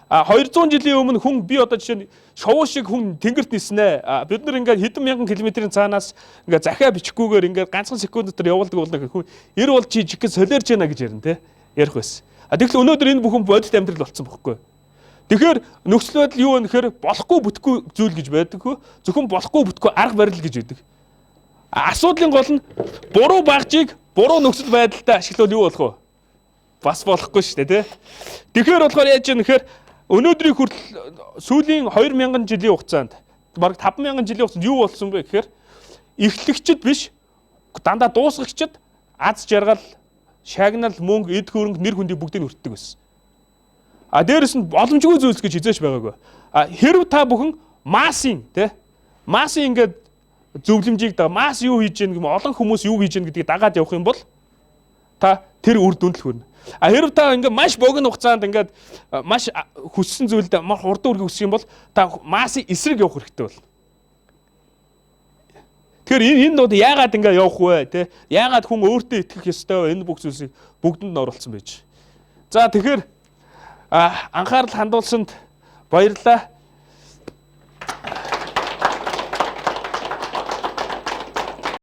200 жилийн өмнө хүн би одоо жишээ нь шовуу шиг хүн тэнгэрт ниснэ. Бид нар ингээд хэдэн мянган километрийн цаанаас ингээд захиа бичгүүгээр ингээд ганцхан секунд дотор явуулдаг болно гэх хүн 90 бол чи жигэн солиорж яана гэж ярина те. Ярих байсан. Тэгэхэл өнөөдөр энэ бүхэн бодит амьдрал болсон бохгүй. Тэгэхээр нөхцөл байдал юу вэ гэхээр болохгүй бүтэхгүй зүйл гэж байдаг хөө. Зөвхөн болохгүй бүтэхгүй арга барил гэж байдаг. Асуудлын гол нь буруу багжийг буруу нөхцөл байдалтай ашиглавал юу болох вэ? Бас болохгүй шүү дээ, тий. Тэгэхээр болохоор яаж юм нэхэр өнөөдрийн хүртэл сүүлийн 2000 жилийн хугацаанд бараг 5000 жилийн хугацаанд юу болсон бэ гэхээр эхлэгчд биш дандаа дуусгагчд аз жаргал, шагнал, мөнгө, эд хөрөнгө, нэр хүндийг бүгдийг өртдөг байсан. Дээрэс нь боломжгүй зүйлс гэж хизээч байгаагүй. Хэрв та бүхэн массын тий массын ингээд зөвлөмжийг масс юу хийж гэнэ гэм олон хүмүүс юу хийж гэнэ гэдгийг дагаад явах юм бол та тэр үр дүнд л хүрнэ. Хэрв та ингээд маш богино хугацаанд ингээд маш хүссэн зүйлд маш хурдан үргэлж хүсэх юм бол та массын эсрэг явах хэрэгтэй бол. Тэгэхээр энэ нууд яагаад ингээд явах вэ тий? Яагаад хүн өөртөө итгэх ёстой вэ? Энэ бүх зүйлсийг бүгдэнд нь оруулсан байж. За тэгэхээр анхаарал хандуулсанд баярлалаа.